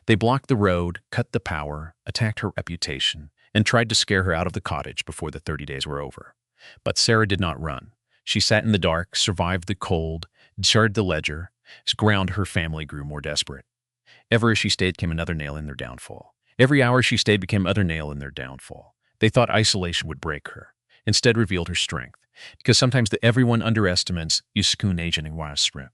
They blocked the road, cut the power, attacked her reputation, and tried to scare her out of the cottage before the 30 days were over. But Sarah did not run. She sat in the dark, survived the cold, discharged the ledger. As ground, her family grew more desperate. Ever as she stayed came another nail in their downfall. Every hour she stayed became another nail in their downfall. They thought isolation would break her. Instead revealed her strength. Because sometimes the everyone underestimates Yuskun agent in Wasra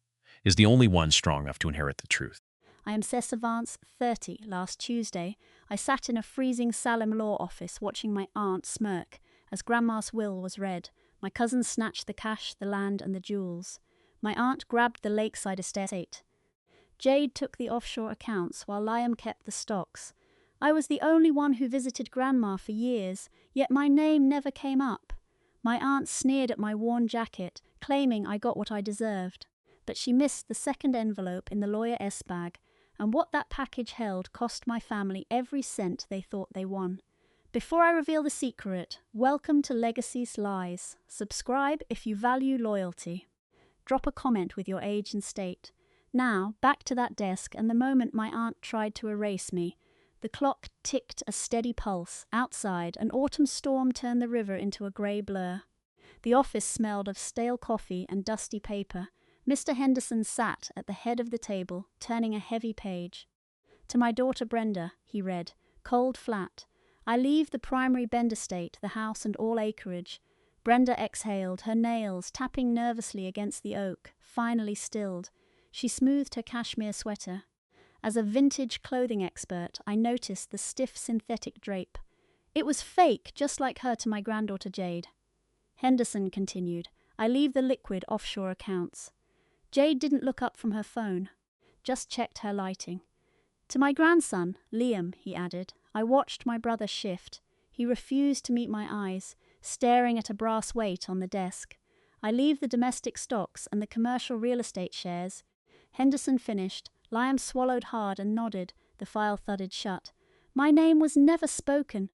is the only one strong enough to inherit the truth. I am Cesavance 30. Last Tuesday, I sat in a freezing Salem law office watching my aunt smirk as Grandma's will was read. My cousin snatched the cash, the land, and the jewels. My aunt grabbed the lakeside estate. Jade took the offshore accounts while Liam kept the stocks. I was the only one who visited Grandma for years, yet my name never came up. My aunt sneered at my worn jacket, claiming I got what I deserved. But she missed the second envelope in the Lawyer S bag, and what that package held cost my family every cent they thought they won. Before I reveal the secret, welcome to Legacy's Lies. Subscribe if you value loyalty. Drop a comment with your age and state. Now, back to that desk and the moment my aunt tried to erase me. The clock ticked a steady pulse. Outside, an autumn storm turned the river into a grey blur. The office smelled of stale coffee and dusty paper. Mr. Henderson sat at the head of the table, turning a heavy page. To my daughter Brenda, he read, cold flat. I leave the primary Bend estate, the house and all acreage. Brenda exhaled, her nails tapping nervously against the oak, finally stilled. She smoothed her cashmere sweater. As a vintage clothing expert, I noticed the stiff synthetic drape. It was fake, just like her to my granddaughter Jade. Henderson continued, I leave the liquid offshore accounts. Jade didn't look up from her phone, just checked her lighting. To my grandson, Liam, he added, I watched my brother shift. He refused to meet my eyes, staring at a brass weight on the desk. I leave the domestic stocks and the commercial real estate shares. Henderson finished. Liam swallowed hard and nodded. The file thudded shut. My name was never spoken.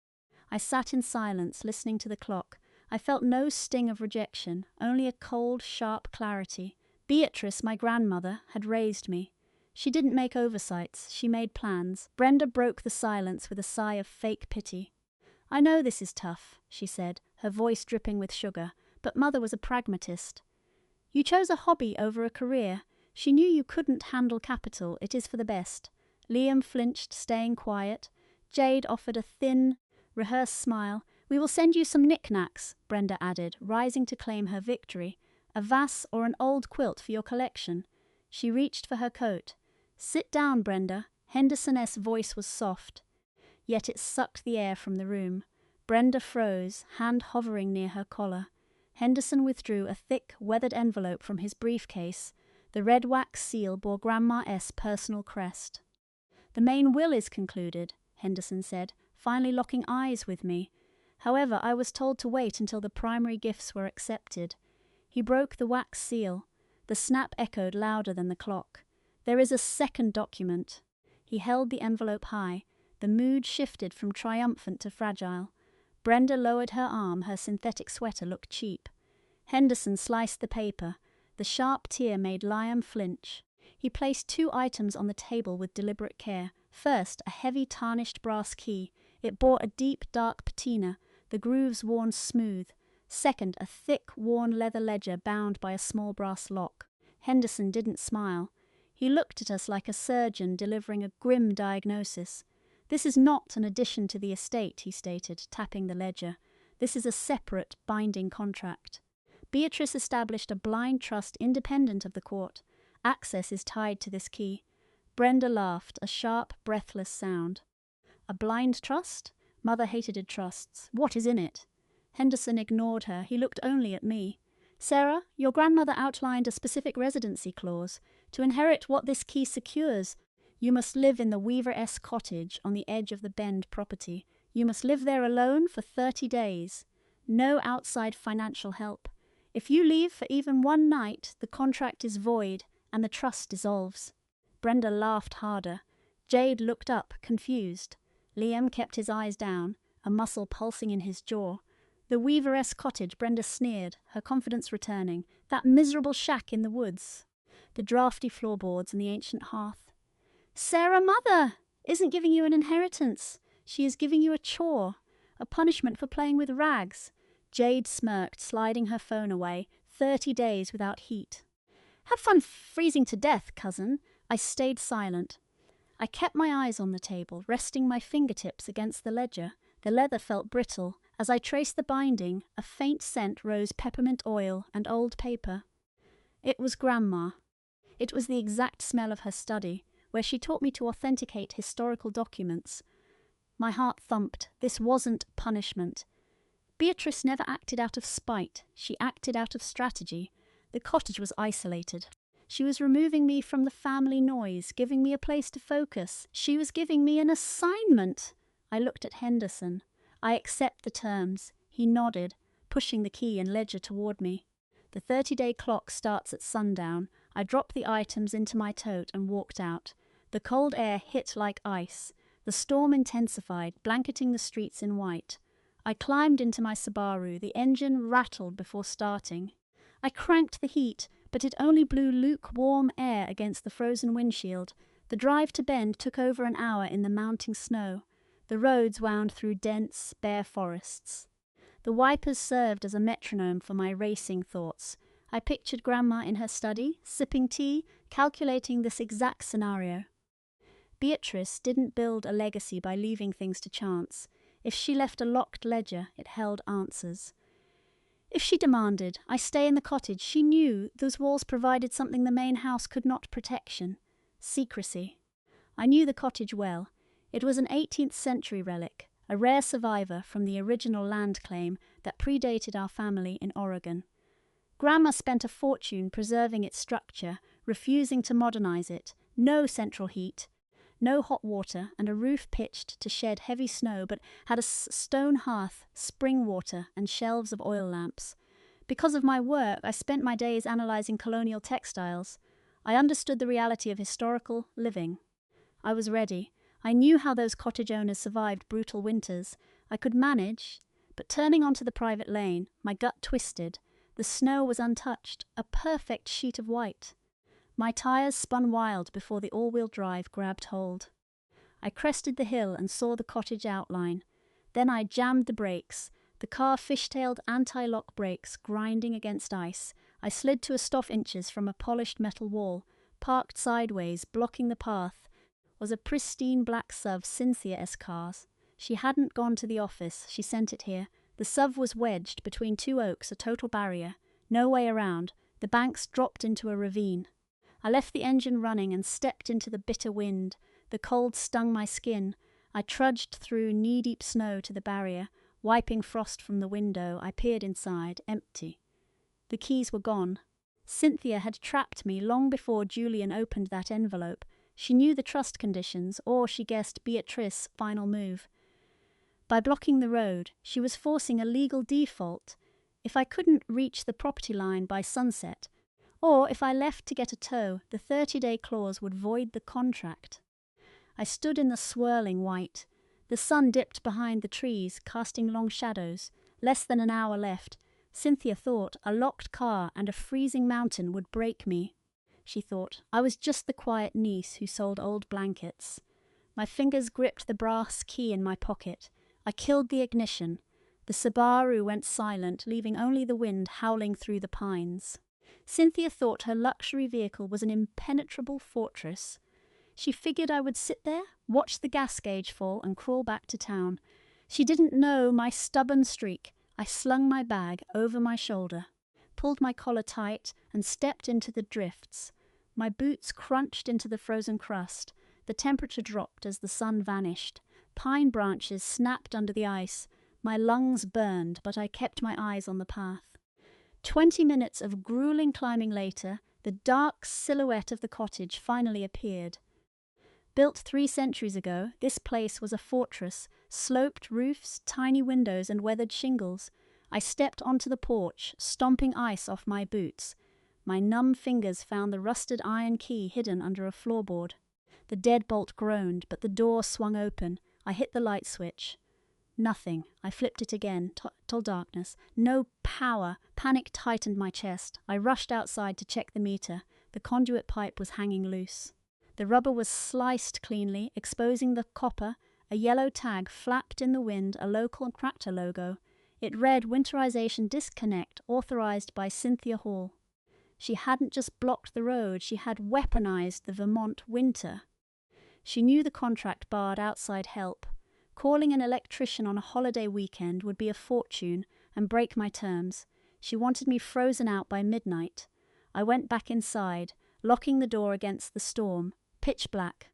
I sat in silence, listening to the clock. I felt no sting of rejection, only a cold, sharp clarity. Beatrice, my grandmother, had raised me. She didn't make oversights, she made plans. Brenda broke the silence with a sigh of fake pity. I know this is tough, she said, her voice dripping with sugar, but Mother was a pragmatist. You chose a hobby over a career. She knew you couldn't handle capital. It is for the best. Liam flinched, staying quiet. Jade offered a thin, rehearsed smile. We will send you some knickknacks, Brenda added, rising to claim her victory. A vase or an old quilt for your collection. She reached for her coat. Sit down, Brenda. Henderson's voice was soft, yet it sucked the air from the room. Brenda froze, hand hovering near her collar. Henderson withdrew a thick, weathered envelope from his briefcase. The red wax seal bore Grandma's personal crest. The main will is concluded, Henderson said, finally locking eyes with me. However, I was told to wait until the primary gifts were accepted. He broke the wax seal. The snap echoed louder than the clock. There is a second document. He held the envelope high. The mood shifted from triumphant to fragile. Brenda lowered her arm. Her synthetic sweater looked cheap. Henderson sliced the paper. The sharp tear made Liam flinch. He placed 2 items on the table with deliberate care. First, a heavy tarnished brass key. It bore a deep, dark patina, the grooves worn smooth. Second, a thick, worn leather ledger bound by a small brass lock. Henderson didn't smile. He looked at us like a surgeon delivering a grim diagnosis. This is not an addition to the estate, he stated, tapping the ledger. This is a separate, binding contract. Beatrice established a blind trust independent of the court. Access is tied to this key. Brenda laughed, a sharp, breathless sound. A blind trust? Mother hated trusts. What is in it? Henderson ignored her. He looked only at me. Sarah, your grandmother outlined a specific residency clause. To inherit what this key secures, you must live in the Weaver S cottage on the edge of the Bend property. You must live there alone for 30 days. No outside financial help. If you leave for even one night, the contract is void and the trust dissolves. Brenda laughed harder. Jade looked up, confused. Liam kept his eyes down, a muscle pulsing in his jaw. The Weaver-esque cottage, Brenda sneered, her confidence returning. That miserable shack in the woods. The drafty floorboards and the ancient hearth. Sarah, Mother! isn't giving you an inheritance. She is giving you a chore, a punishment for playing with rags." Jade smirked, sliding her phone away. 30 days without heat. "Have fun freezing to death, cousin." I stayed silent. I kept my eyes on the table, resting my fingertips against the ledger. The leather felt brittle. As I traced the binding, a faint scent rose: peppermint oil and old paper. It was Grandma. It was the exact smell of her study, where she taught me to authenticate historical documents. My heart thumped. This wasn't punishment. Beatrice never acted out of spite. She acted out of strategy. The cottage was isolated. She was removing me from the family noise, giving me a place to focus. She was giving me an assignment. I looked at Henderson. "I accept the terms." He nodded, pushing the key and ledger toward me. The 30-day clock starts at sundown. I dropped the items into my tote and walked out. The cold air hit like ice. The storm intensified, blanketing the streets in white. I climbed into my Subaru. The engine rattled before starting. I cranked the heat, but it only blew lukewarm air against the frozen windshield. The drive to Bend took over an hour in the mounting snow. The roads wound through dense, bare forests. The wipers served as a metronome for my racing thoughts. I pictured Grandma in her study, sipping tea, calculating this exact scenario. Beatrice didn't build a legacy by leaving things to chance. If she left a locked ledger, it held answers. If she demanded I stay in the cottage, she knew those walls provided something the main house could not: protection, secrecy. I knew the cottage well. It was an 18th century relic, a rare survivor from the original land claim that predated our family in Oregon. Grandma spent a fortune preserving its structure, refusing to modernize it. No central heat, no hot water, and a roof pitched to shed heavy snow, but had a stone hearth, spring water, and shelves of oil lamps. Because of my work, I spent my days analyzing colonial textiles. I understood the reality of historical living. I was ready. I knew how those cottage owners survived brutal winters. I could manage, but turning onto the private lane, my gut twisted. The snow was untouched, a perfect sheet of white. My tires spun wild before the all-wheel drive grabbed hold. I crested the hill and saw the cottage outline. Then I jammed the brakes. The car fishtailed anti-lock brakes, grinding against ice. I slid to a stop inches from a polished metal wall. Parked sideways, blocking the path, was a pristine black SUV Cynthia S-Cars. She hadn't gone to the office. She sent it here. The SUV was wedged between two oaks, a total barrier. No way around. The banks dropped into a ravine. I left the engine running and stepped into the bitter wind. The cold stung my skin. I trudged through knee-deep snow to the barrier. Wiping frost from the window, I peered inside, empty. The keys were gone. Cynthia had trapped me long before Julian opened that envelope. She knew the trust conditions, or she guessed Beatrice's final move. By blocking the road, she was forcing a legal default. If I couldn't reach the property line by sunset, or if I left to get a tow, the 30-day clause would void the contract. I stood in the swirling white. The sun dipped behind the trees, casting long shadows. Less than an hour left. Cynthia thought a locked car and a freezing mountain would break me. She thought I was just the quiet niece who sold old blankets. My fingers gripped the brass key in my pocket. I killed the ignition. The Subaru went silent, leaving only the wind howling through the pines. Cynthia thought her luxury vehicle was an impenetrable fortress. She figured I would sit there, watch the gas gauge fall, and crawl back to town. She didn't know my stubborn streak. I slung my bag over my shoulder, pulled my collar tight, and stepped into the drifts. My boots crunched into the frozen crust. The temperature dropped as the sun vanished. Pine branches snapped under the ice. My lungs burned, but I kept my eyes on the path. 20 minutes of grueling climbing later, the dark silhouette of the cottage finally appeared. Built 3 centuries ago, this place was a fortress, sloped roofs, tiny windows, and weathered shingles. I stepped onto the porch, stomping ice off my boots. My numb fingers found the rusted iron key hidden under a floorboard. The deadbolt groaned, but the door swung open. I hit the light switch. Nothing. I flipped it again. Total darkness. No power. Panic tightened my chest. I rushed outside to check the meter. The conduit pipe was hanging loose. The rubber was sliced cleanly, exposing the copper. A yellow tag flapped in the wind, a local tractor logo. It read Winterization Disconnect, authorized by Cynthia Hall. She hadn't just blocked the road, she had weaponized the Vermont winter. She knew the contract barred outside help. Calling an electrician on a holiday weekend would be a fortune and break my terms. She wanted me frozen out by midnight. I went back inside, locking the door against the storm, pitch black.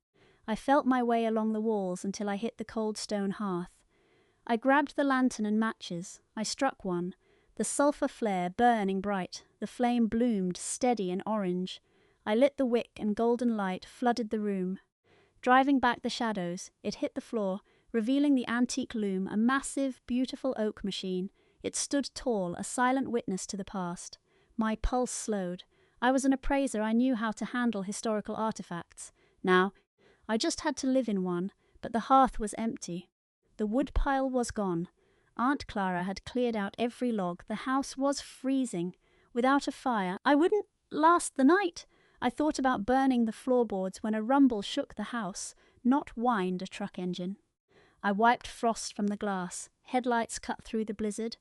I felt my way along the walls until I hit the cold stone hearth. I grabbed the lantern and matches. I struck one. The sulphur flare burning bright. The flame bloomed, steady and orange. I lit the wick and golden light flooded the room. Driving back the shadows, it hit the floor, revealing the antique loom, a massive, beautiful oak machine. It stood tall, a silent witness to the past. My pulse slowed. I was an appraiser, I knew how to handle historical artifacts. Now, I just had to live in one, but the hearth was empty. The woodpile was gone. Aunt Clara had cleared out every log. The house was freezing. Without a fire, I wouldn't last the night. I thought about burning the floorboards when a rumble shook the house, not whined a truck engine. I wiped frost from the glass. Headlights cut through the blizzard.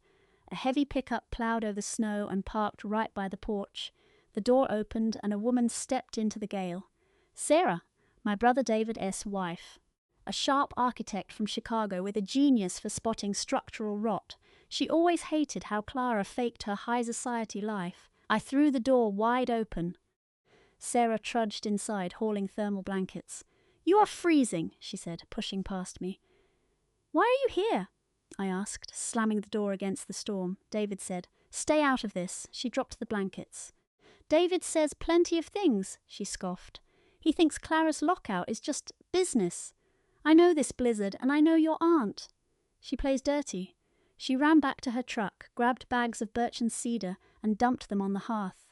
A heavy pickup plowed over the snow and parked right by the porch. The door opened and a woman stepped into the gale. Sarah, my brother David S.'s wife. A sharp architect from Chicago with a genius for spotting structural rot. She always hated how Clara faked her high society life. I threw the door wide open. Sarah trudged inside, hauling thermal blankets. "You are freezing," she said, pushing past me. "Why are you here?" I asked, slamming the door against the storm. David said, "Stay out of this." She dropped the blankets. "David says plenty of things," she scoffed. "He thinks Clara's lockout is just business. I know this blizzard, and I know your aunt. She plays dirty." She ran back to her truck, grabbed bags of birch and cedar, and dumped them on the hearth.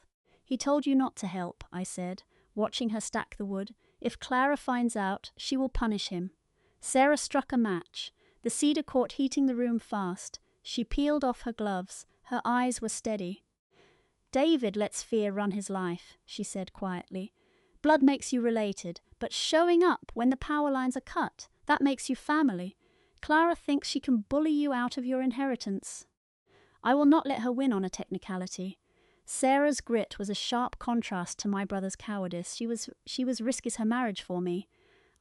"He told you not to help," I said, watching her stack the wood. "If Clara finds out, she will punish him." Sarah struck a match. The cedar caught, heating the room fast. She peeled off her gloves. Her eyes were steady. "David lets fear run his life," she said quietly. "Blood makes you related, but showing up when the power lines are cut, that makes you family. Clara thinks she can bully you out of your inheritance. I will not let her win on a technicality." Sarah's grit was a sharp contrast to my brother's cowardice. She was risking her marriage for me.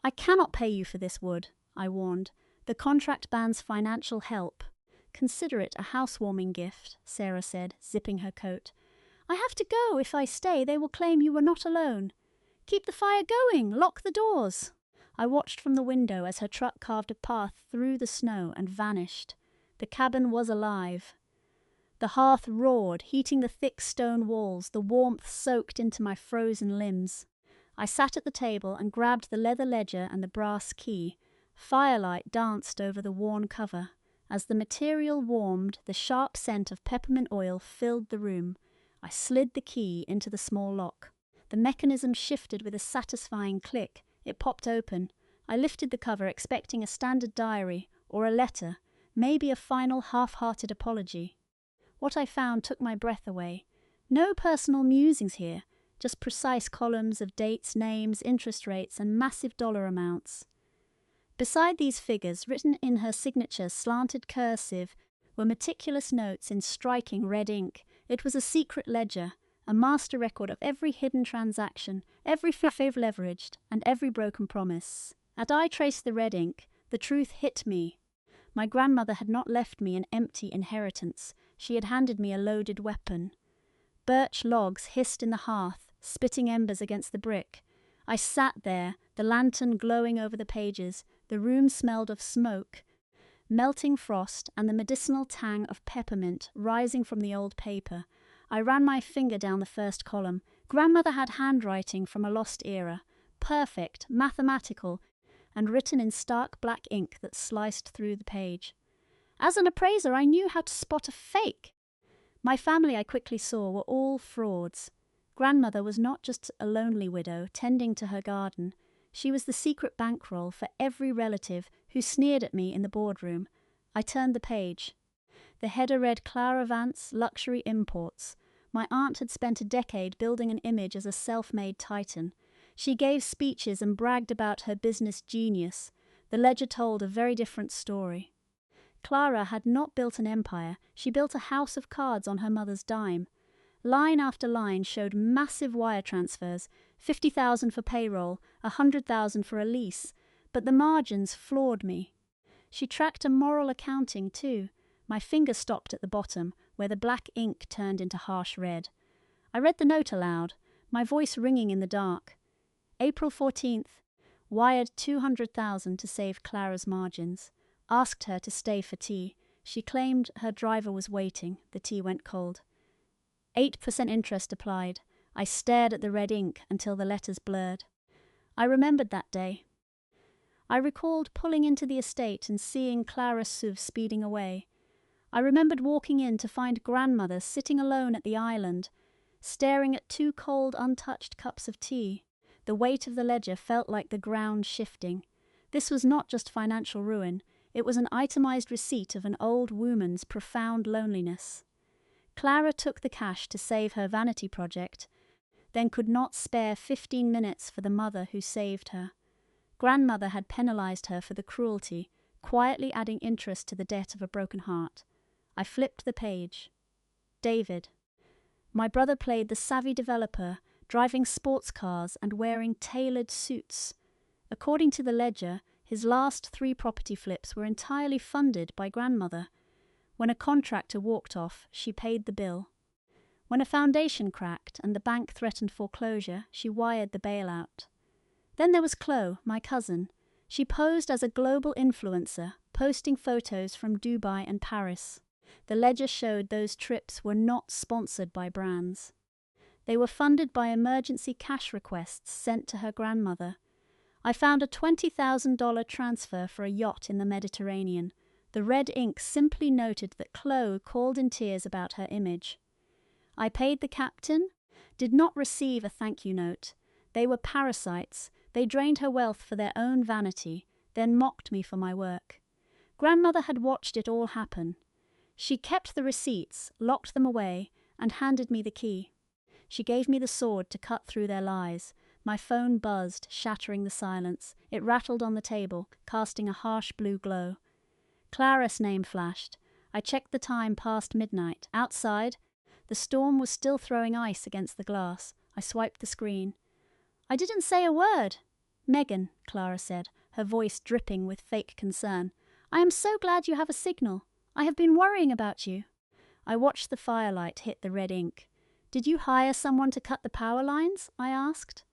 "I cannot pay you for this wood," I warned. "The contract bans financial help." "Consider it a housewarming gift," Sarah said, zipping her coat. "I have to go. If I stay, they will claim you were not alone." "Keep the fire going! Lock the doors!" I watched from the window as her truck carved a path through the snow and vanished. The cabin was alive. The hearth roared, heating the thick stone walls. The warmth soaked into my frozen limbs. I sat at the table and grabbed the leather ledger and the brass key. Firelight danced over the worn cover. As the material warmed, the sharp scent of peppermint oil filled the room. I slid the key into the small lock. The mechanism shifted with a satisfying click. It popped open. I lifted the cover, expecting a standard diary or a letter, maybe a final half-hearted apology. What I found took my breath away. No personal musings here, just precise columns of dates, names, interest rates, and massive dollar amounts. Beside these figures, written in her signature slanted cursive, were meticulous notes in striking red ink. It was a secret ledger, a master record of every hidden transaction, every fave leveraged, and every broken promise. As I traced the red ink, the truth hit me. My grandmother had not left me an empty inheritance. She had handed me a loaded weapon. Birch logs hissed in the hearth, spitting embers against the brick. I sat there, the lantern glowing over the pages. The room smelled of smoke, melting frost, and the medicinal tang of peppermint rising from the old paper. I ran my finger down the first column. Grandmother had handwriting from a lost era, perfect, mathematical, and written in stark black ink that sliced through the page. As an appraiser, I knew how to spot a fake. My family, I quickly saw, were all frauds. Grandmother was not just a lonely widow tending to her garden. She was the secret bankroll for every relative who sneered at me in the boardroom. I turned the page. The header read Clara Vance, Luxury Imports. My aunt had spent a decade building an image as a self-made titan. She gave speeches and bragged about her business genius. The ledger told a very different story. Clara had not built an empire, she built a house of cards on her mother's dime. Line after line showed massive wire transfers, 50,000 for payroll, 100,000 for a lease, but the margins floored me. She tracked a moral accounting too. My finger stopped at the bottom, where the black ink turned into harsh red. I read the note aloud, my voice ringing in the dark. April 14th, wired 200,000 to save Clara's margins. Asked her to stay for tea. She claimed her driver was waiting. The tea went cold. 8% interest applied. I stared at the red ink until the letters blurred. I remembered that day. I recalled pulling into the estate and seeing Clara Suve speeding away. I remembered walking in to find grandmother sitting alone at the island, staring at 2 cold, untouched cups of tea. The weight of the ledger felt like the ground shifting. This was not just financial ruin. It was an itemized receipt of an old woman's profound loneliness. Clara took the cash to save her vanity project, then could not spare 15 minutes for the mother who saved her. Grandmother had penalized her for the cruelty, quietly adding interest to the debt of a broken heart. I flipped the page. David. My brother played the savvy developer, driving sports cars and wearing tailored suits. According to the ledger, his last 3 property flips were entirely funded by grandmother. When a contractor walked off, she paid the bill. When a foundation cracked and the bank threatened foreclosure, she wired the bailout. Then there was Chloe, my cousin. She posed as a global influencer, posting photos from Dubai and Paris. The ledger showed those trips were not sponsored by brands. They were funded by emergency cash requests sent to her grandmother. I found a $20,000 transfer for a yacht in the Mediterranean. The red ink simply noted that Chloe called in tears about her image. I paid the captain, did not receive a thank you note. They were parasites. They drained her wealth for their own vanity, then mocked me for my work. Grandmother had watched it all happen. She kept the receipts, locked them away, and handed me the key. She gave me the sword to cut through their lies. My phone buzzed, shattering the silence. It rattled on the table, casting a harsh blue glow. Clara's name flashed. I checked the time past midnight. Outside, the storm was still throwing ice against the glass. I swiped the screen. I didn't say a word. Megan, Clara said, her voice dripping with fake concern. I am so glad you have a signal. I have been worrying about you. I watched the firelight hit the red ink. Did you hire someone to cut the power lines? I asked.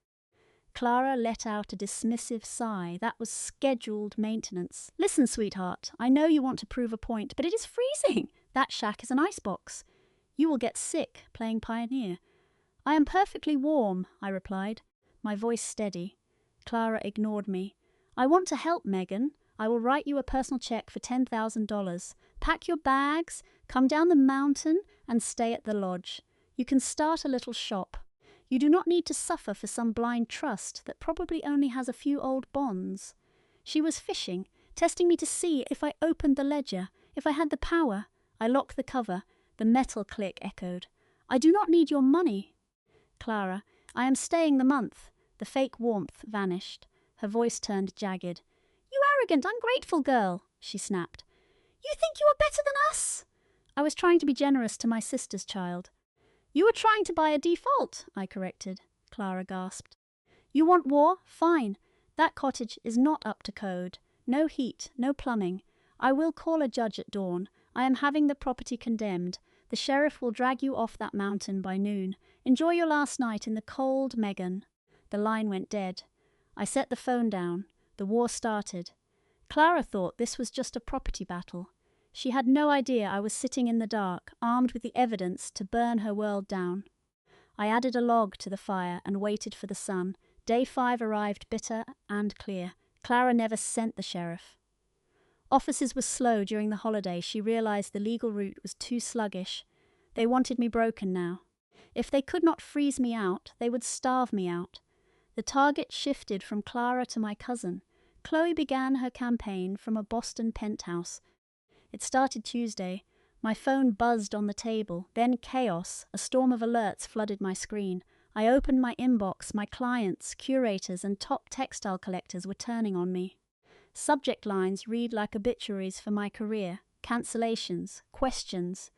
Clara let out a dismissive sigh. That was scheduled maintenance. Listen, sweetheart, I know you want to prove a point, but it is freezing. That shack is an icebox. You will get sick playing pioneer. I am perfectly warm, I replied, my voice steady. Clara ignored me. I want to help, Megan. I will write you a personal check for $10,000. Pack your bags, come down the mountain, and stay at the lodge. You can start a little shop. You do not need to suffer for some blind trust that probably only has a few old bonds. She was fishing, testing me to see if I opened the ledger, if I had the power. I locked the cover. The metal click echoed. I do not need your money. Clara, I am staying the month. The fake warmth vanished. Her voice turned jagged. You arrogant, ungrateful girl, she snapped. You think you are better than us? I was trying to be generous to my sister's child. You were trying to buy a default, I corrected. Clara gasped. You want war? Fine. That cottage is not up to code. No heat, no plumbing. I will call a judge at dawn. I am having the property condemned. The sheriff will drag you off that mountain by noon. Enjoy your last night in the cold, Megan. The line went dead. I set the phone down. The war started. Clara thought this was just a property battle. She had no idea I was sitting in the dark, armed with the evidence to burn her world down. I added a log to the fire and waited for the sun. Day 5 arrived bitter and clear. Clara never sent the sheriff. Officers were slow during the holiday. She realized the legal route was too sluggish. They wanted me broken now. If they could not freeze me out, they would starve me out. The target shifted from Clara to my cousin. Chloe began her campaign from a Boston penthouse. It started Tuesday. My phone buzzed on the table. Then chaos, a storm of alerts flooded my screen. I opened my inbox. My clients, curators, and top textile collectors were turning on me. Subject lines read like obituaries for my career, cancellations, questions.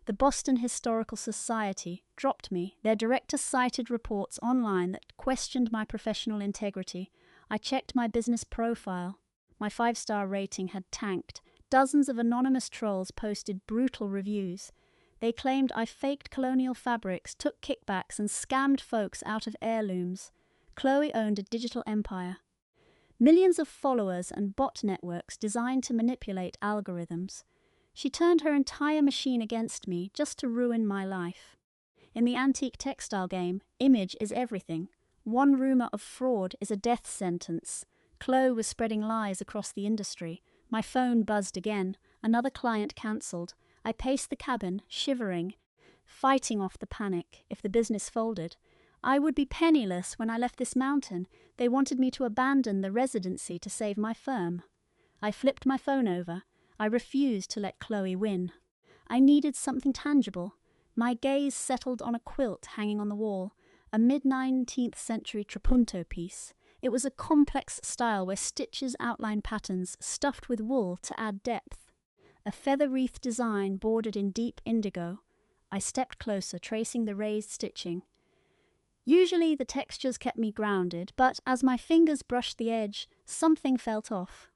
The Boston Historical Society dropped me. Their director cited reports online that questioned my professional integrity. I checked my business profile. My 5-star rating had tanked. Dozens of anonymous trolls posted brutal reviews. They claimed I faked colonial fabrics, took kickbacks, and scammed folks out of heirlooms. Chloe owned a digital empire. Millions of followers and bot networks designed to manipulate algorithms. She turned her entire machine against me just to ruin my life. In the antique textile game, image is everything. One rumor of fraud is a death sentence. Chloe was spreading lies across the industry. My phone buzzed again. Another client cancelled. I paced the cabin, shivering, fighting off the panic if the business folded. I would be penniless when I left this mountain. They wanted me to abandon the residency to save my firm. I flipped my phone over. I refused to let Chloe win. I needed something tangible. My gaze settled on a quilt hanging on the wall, a mid-19th century trapunto piece. It was a complex style where stitches outlined patterns stuffed with wool to add depth. A feather-wreath design bordered in deep indigo. I stepped closer, tracing the raised stitching. Usually the textures kept me grounded, but as my fingers brushed the edge, something felt off.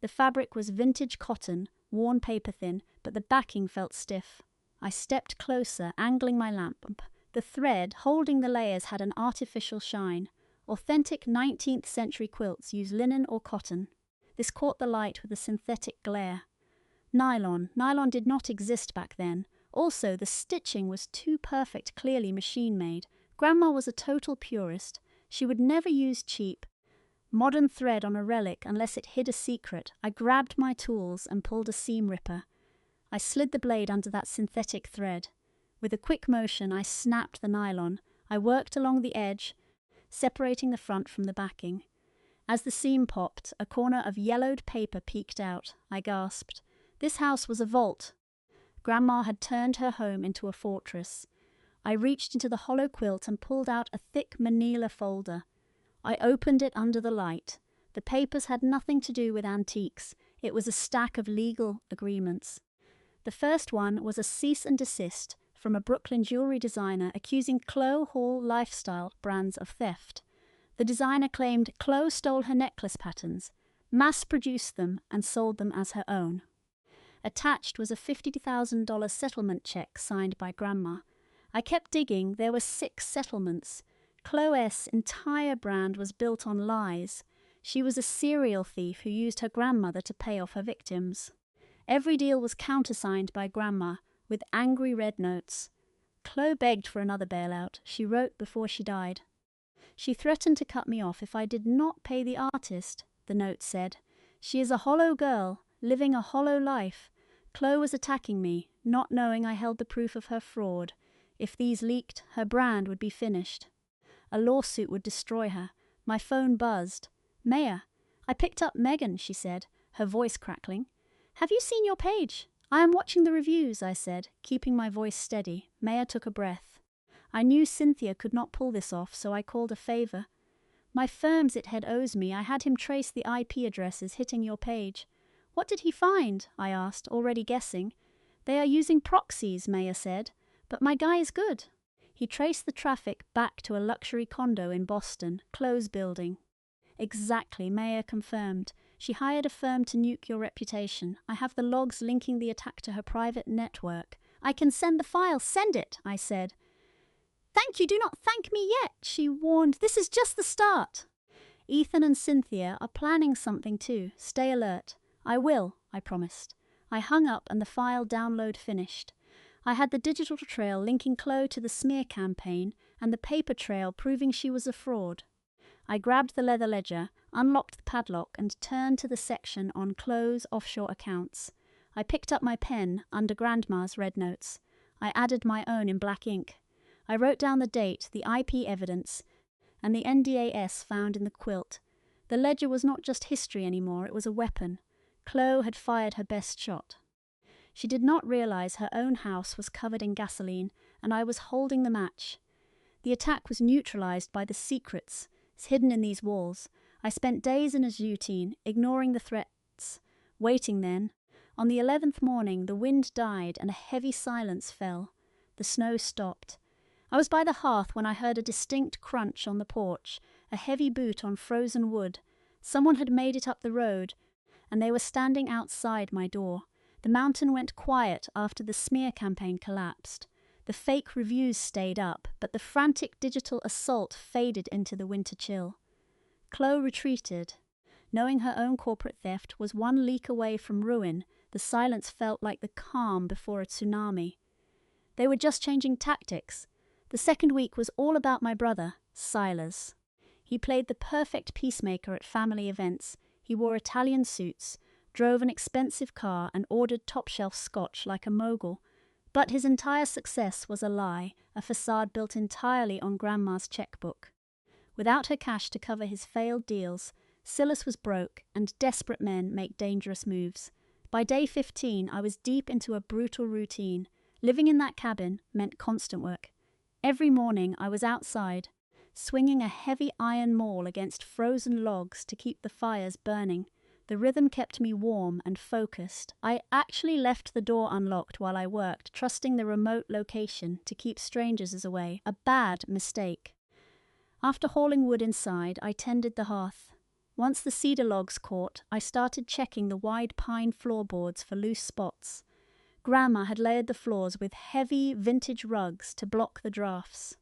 The fabric was vintage cotton, worn paper-thin, but the backing felt stiff. I stepped closer, angling my lamp. The thread holding the layers had an artificial shine. Authentic 19th century quilts use linen or cotton. This caught the light with a synthetic glare. Nylon. Nylon did not exist back then. Also, the stitching was too perfect, clearly machine-made. Grandma was a total purist. She would never use cheap, modern thread on a relic unless it hid a secret. I grabbed my tools and pulled a seam ripper. I slid the blade under that synthetic thread. With a quick motion, I snapped the nylon. I worked along the edge, separating the front from the backing. As the seam popped, a corner of yellowed paper peeked out. I gasped. This house was a vault. Grandma had turned her home into a fortress. I reached into the hollow quilt and pulled out a thick manila folder. I opened it under the light. The papers had nothing to do with antiques. It was a stack of legal agreements. The first one was a cease and desist from a Brooklyn jewelry designer accusing Chloe Hall Lifestyle brands of theft. The designer claimed Chloe stole her necklace patterns, mass-produced them, and sold them as her own. Attached was a $50,000 settlement check signed by Grandma. I kept digging. There were 6 settlements. Chloe's entire brand was built on lies. She was a serial thief who used her grandmother to pay off her victims. Every deal was countersigned by Grandma, with angry red notes. Chloe begged for another bailout. She wrote before she died. She threatened to cut me off if I did not pay the artist, the note said. She is a hollow girl, living a hollow life. Chloe was attacking me, not knowing I held the proof of her fraud. If these leaked, her brand would be finished. A lawsuit would destroy her. My phone buzzed. Maya. I picked up Megan, she said, her voice crackling. Have you seen your page? I am watching the reviews, I said, keeping my voice steady. Maya took a breath. I knew Cynthia could not pull this off, so I called a favor. My firm's it head owes me. I had him trace the IP addresses hitting your page. What did he find? I asked, already guessing. They are using proxies, Maya said, but my guy is good. He traced the traffic back to a luxury condo in Boston, Chloe's building. Exactly, Maya confirmed. She hired a firm to nuke your reputation. I have the logs linking the attack to her private network. I can send the file. Send it, I said. Thank you, do not thank me yet, she warned. This is just the start. Ethan and Cynthia are planning something too. Stay alert. I will, I promised. I hung up and the file download finished. I had the digital trail linking Chloe to the smear campaign and the paper trail proving she was a fraud. I grabbed the leather ledger, unlocked the padlock, and turned to the section on Chloe's offshore accounts. I picked up my pen under Grandma's red notes. I added my own in black ink. I wrote down the date, the IP evidence, and the NDAS found in the quilt. The ledger was not just history anymore, it was a weapon. Chloe had fired her best shot. She did not realize her own house was covered in gasoline, and I was holding the match. The attack was neutralized by the secrets hidden in these walls. I spent days in a routine, ignoring the threats, waiting then. On the 11th morning, the wind died and a heavy silence fell. The snow stopped. I was by the hearth when I heard a distinct crunch on the porch, a heavy boot on frozen wood. Someone had made it up the road, and they were standing outside my door. The mountain went quiet after the smear campaign collapsed. The fake reviews stayed up, but the frantic digital assault faded into the winter chill. Chloe retreated. Knowing her own corporate theft was one leak away from ruin, the silence felt like the calm before a tsunami. They were just changing tactics. The second week was all about my brother, Silas. He played the perfect peacemaker at family events. He wore Italian suits, drove an expensive car, and ordered top-shelf scotch like a mogul. But his entire success was a lie, a facade built entirely on Grandma's checkbook. Without her cash to cover his failed deals, Silas was broke, and desperate men make dangerous moves. By day 15, I was deep into a brutal routine. Living in that cabin meant constant work. Every morning I was outside, swinging a heavy iron maul against frozen logs to keep the fires burning. The rhythm kept me warm and focused. I actually left the door unlocked while I worked, trusting the remote location to keep strangers away. A bad mistake. After hauling wood inside, I tended the hearth. Once the cedar logs caught, I started checking the wide pine floorboards for loose spots. Grandma had layered the floors with heavy vintage rugs to block the drafts.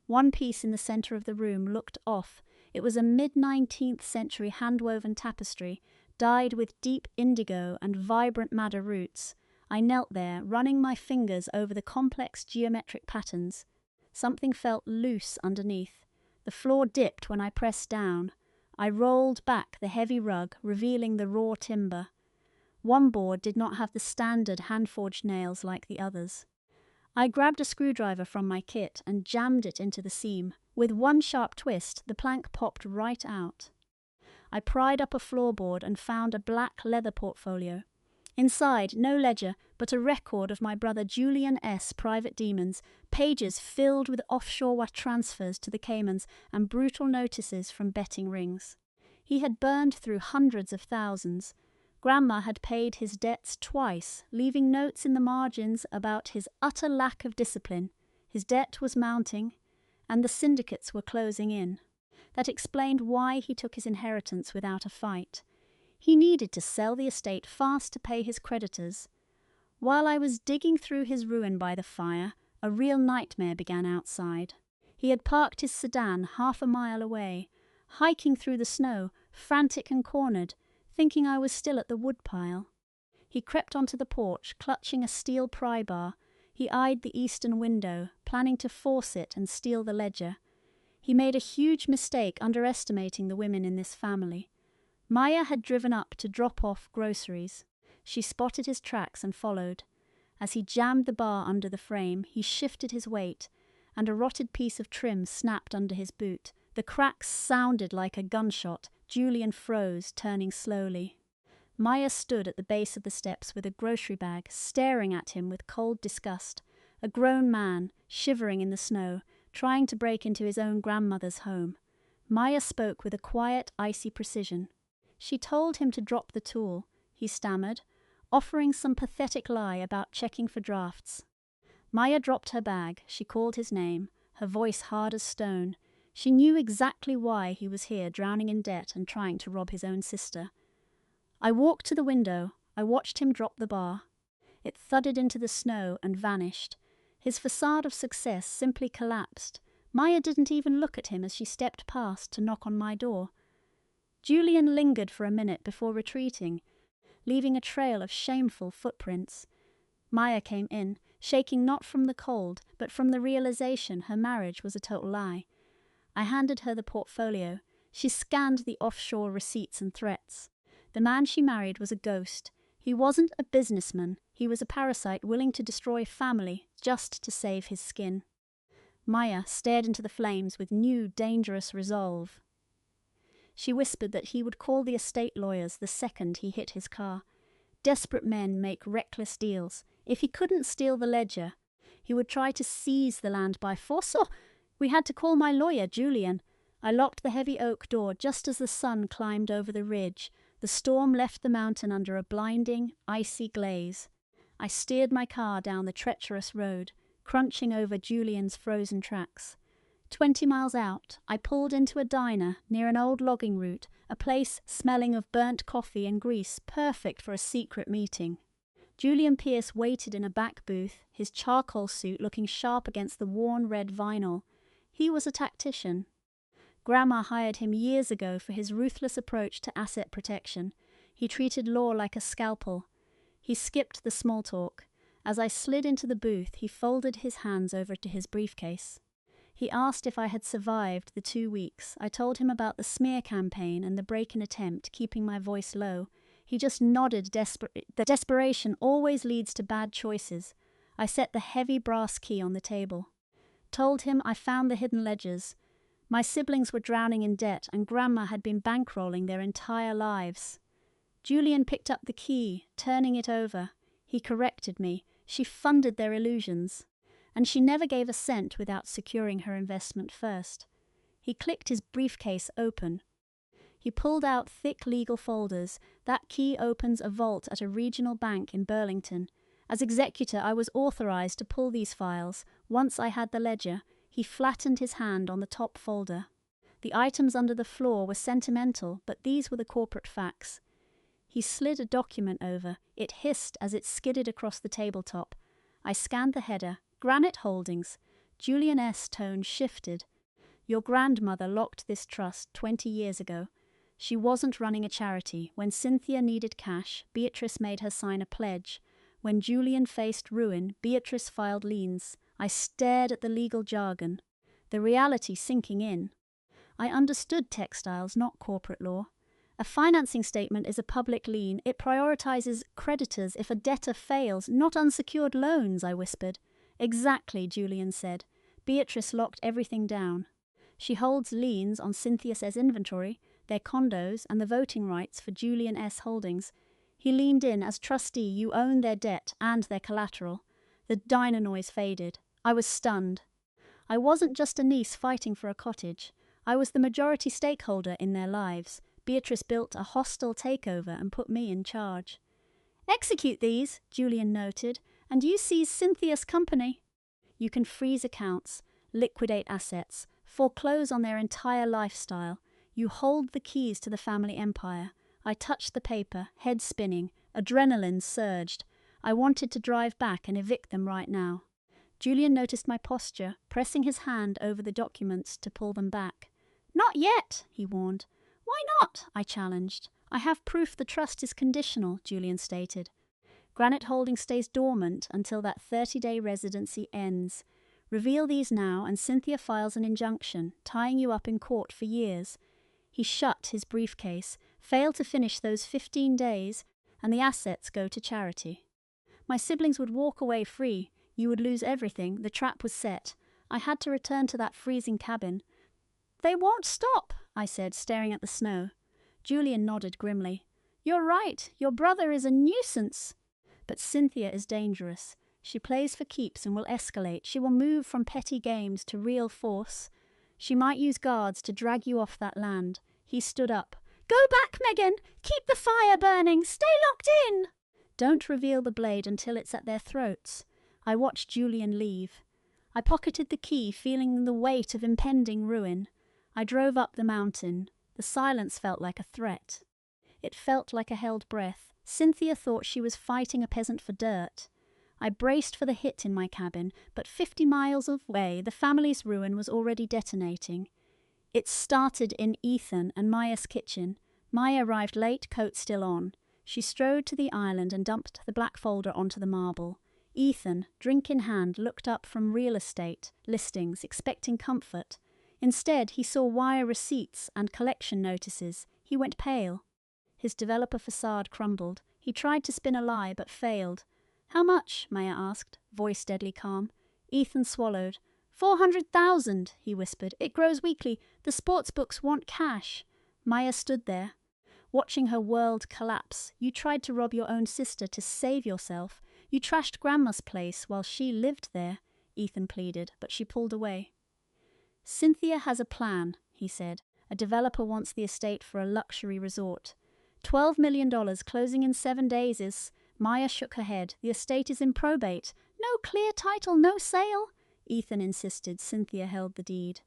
One piece in the centre of the room looked off. It was a mid-19th century hand-woven tapestry, dyed with deep indigo and vibrant madder roots. I knelt there, running my fingers over the complex geometric patterns. Something felt loose underneath. The floor dipped when I pressed down. I rolled back the heavy rug, revealing the raw timber. One board did not have the standard hand-forged nails like the others. I grabbed a screwdriver from my kit and jammed it into the seam. With one sharp twist, the plank popped right out. I pried up a floorboard and found a black leather portfolio. Inside, no ledger, but a record of my brother Julian S. private demons, pages filled with offshore transfers to the Caymans and brutal notices from betting rings. He had burned through hundreds of thousands. Grandma had paid his debts twice, leaving notes in the margins about his utter lack of discipline. His debt was mounting, and the syndicates were closing in. That explained why he took his inheritance without a fight. He needed to sell the estate fast to pay his creditors. While I was digging through his ruin by the fire, a real nightmare began outside. He had parked his sedan half a mile away, hiking through the snow, frantic and cornered, thinking I was still at the woodpile. He crept onto the porch, clutching a steel pry bar. He eyed the eastern window, planning to force it and steal the ledger. He made a huge mistake underestimating the women in this family. Maya had driven up to drop off groceries. She spotted his tracks and followed. As he jammed the bar under the frame, he shifted his weight, and a rotted piece of trim snapped under his boot. The cracks sounded like a gunshot. Julian froze, turning slowly. Maya stood at the base of the steps with a grocery bag, staring at him with cold disgust. A grown man, shivering in the snow, trying to break into his own grandmother's home. Maya spoke with a quiet, icy precision. She told him to drop the tool, he stammered, offering some pathetic lie about checking for drafts. Maya dropped her bag. She called his name, her voice hard as stone. She knew exactly why he was here, drowning in debt and trying to rob his own sister. I walked to the window. I watched him drop the bar. It thudded into the snow and vanished. His facade of success simply collapsed. Maya didn't even look at him as she stepped past to knock on my door. Julian lingered for a minute before retreating, leaving a trail of shameful footprints. Maya came in, shaking not from the cold, but from the realization her marriage was a total lie. I handed her the portfolio. She scanned the offshore receipts and threats. The man she married was a ghost. He wasn't a businessman. He was a parasite willing to destroy family just to save his skin. Maya stared into the flames with new, dangerous resolve. She whispered that he would call the estate lawyers the second he hit his car. Desperate men make reckless deals. If he couldn't steal the ledger, he would try to seize the land by force. We had to call my lawyer, Julian. I locked the heavy oak door just as the sun climbed over the ridge. The storm left the mountain under a blinding, icy glaze. I steered my car down the treacherous road, crunching over Julian's frozen tracks. 20 miles out, I pulled into a diner near an old logging route, a place smelling of burnt coffee and grease, perfect for a secret meeting. Julian Pierce waited in a back booth, his charcoal suit looking sharp against the worn red vinyl. He was a tactician. Grandma hired him years ago for his ruthless approach to asset protection. He treated law like a scalpel. He skipped the small talk. As I slid into the booth, he folded his hands over to his briefcase. He asked if I had survived the 2 weeks. I told him about the smear campaign and the break-in attempt, keeping my voice low. He just nodded. The desperation always leads to bad choices. I set the heavy brass key on the table. Told him I found the hidden ledgers. My siblings were drowning in debt, and Grandma had been bankrolling their entire lives. Julian picked up the key, turning it over. He corrected me. She funded their illusions. And she never gave a cent without securing her investment first. He clicked his briefcase open. He pulled out thick legal folders. That key opens a vault at a regional bank in Burlington. As executor, I was authorized to pull these files. Once I had the ledger, he flattened his hand on the top folder. The items under the floor were sentimental, but these were the corporate facts. He slid a document over. It hissed as it skidded across the tabletop. I scanned the header. Granite Holdings. Julian S. tone shifted. Your grandmother locked this trust 20 years ago. She wasn't running a charity. When Cynthia needed cash, Beatrice made her sign a pledge. When Julian faced ruin, Beatrice filed liens. I stared at the legal jargon, the reality sinking in. I understood textiles, not corporate law. A financing statement is a public lien. It prioritizes creditors if a debtor fails, not unsecured loans, I whispered. Exactly, Julian said. Beatrice locked everything down. She holds liens on Cynthia S.'s inventory, their condos, and the voting rights for Julian S. Holdings. He leaned in. As trustee, you own their debt and their collateral. The diner noise faded. I was stunned. I wasn't just a niece fighting for a cottage. I was the majority stakeholder in their lives. Beatrice built a hostile takeover and put me in charge. Execute these, Julian noted, and you seize Cynthia's company. You can freeze accounts, liquidate assets, foreclose on their entire lifestyle. You hold the keys to the family empire. I touched the paper, head spinning. Adrenaline surged. I wanted to drive back and evict them right now. Julian noticed my posture, pressing his hand over the documents to pull them back. Not yet, he warned. Why not? I challenged. I have proof the trust is conditional, Julian stated. Granite Holdings stays dormant until that 30-day residency ends. Reveal these now and Cynthia files an injunction, tying you up in court for years. He shut his briefcase, failed to finish those 15 days, and the assets go to charity. My siblings would walk away free. You would lose everything. The trap was set. I had to return to that freezing cabin. They won't stop, I said, staring at the snow. Julian nodded grimly. You're right. Your brother is a nuisance. But Cynthia is dangerous. She plays for keeps and will escalate. She will move from petty games to real force. She might use guards to drag you off that land. He stood up. Go back, Megan! Keep the fire burning! Stay locked in! Don't reveal the blade until it's at their throats. I watched Julian leave. I pocketed the key, feeling the weight of impending ruin. I drove up the mountain. The silence felt like a threat. It felt like a held breath. Cynthia thought she was fighting a peasant for dirt. I braced for the hit in my cabin, but 50 miles away, the family's ruin was already detonating. It started in Ethan and Maya's kitchen. Maya arrived late, coat still on. She strode to the island and dumped the black folder onto the marble. Ethan, drink in hand, looked up from real estate listings, expecting comfort. Instead, he saw wire receipts and collection notices. He went pale. His developer facade crumbled. He tried to spin a lie, but failed. How much? Maya asked, voice deadly calm. Ethan swallowed. 400,000, he whispered. It grows weekly. The sports books want cash. Maya stood there, watching her world collapse. You tried to rob your own sister to save yourself. You trashed Grandma's place while she lived there, Ethan pleaded, but she pulled away. Cynthia has a plan, he said. A developer wants the estate for a luxury resort. $12 million closing in 7 days is... Maya shook her head. The estate is in probate. No clear title, no sale. Ethan insisted. Cynthia held the deed.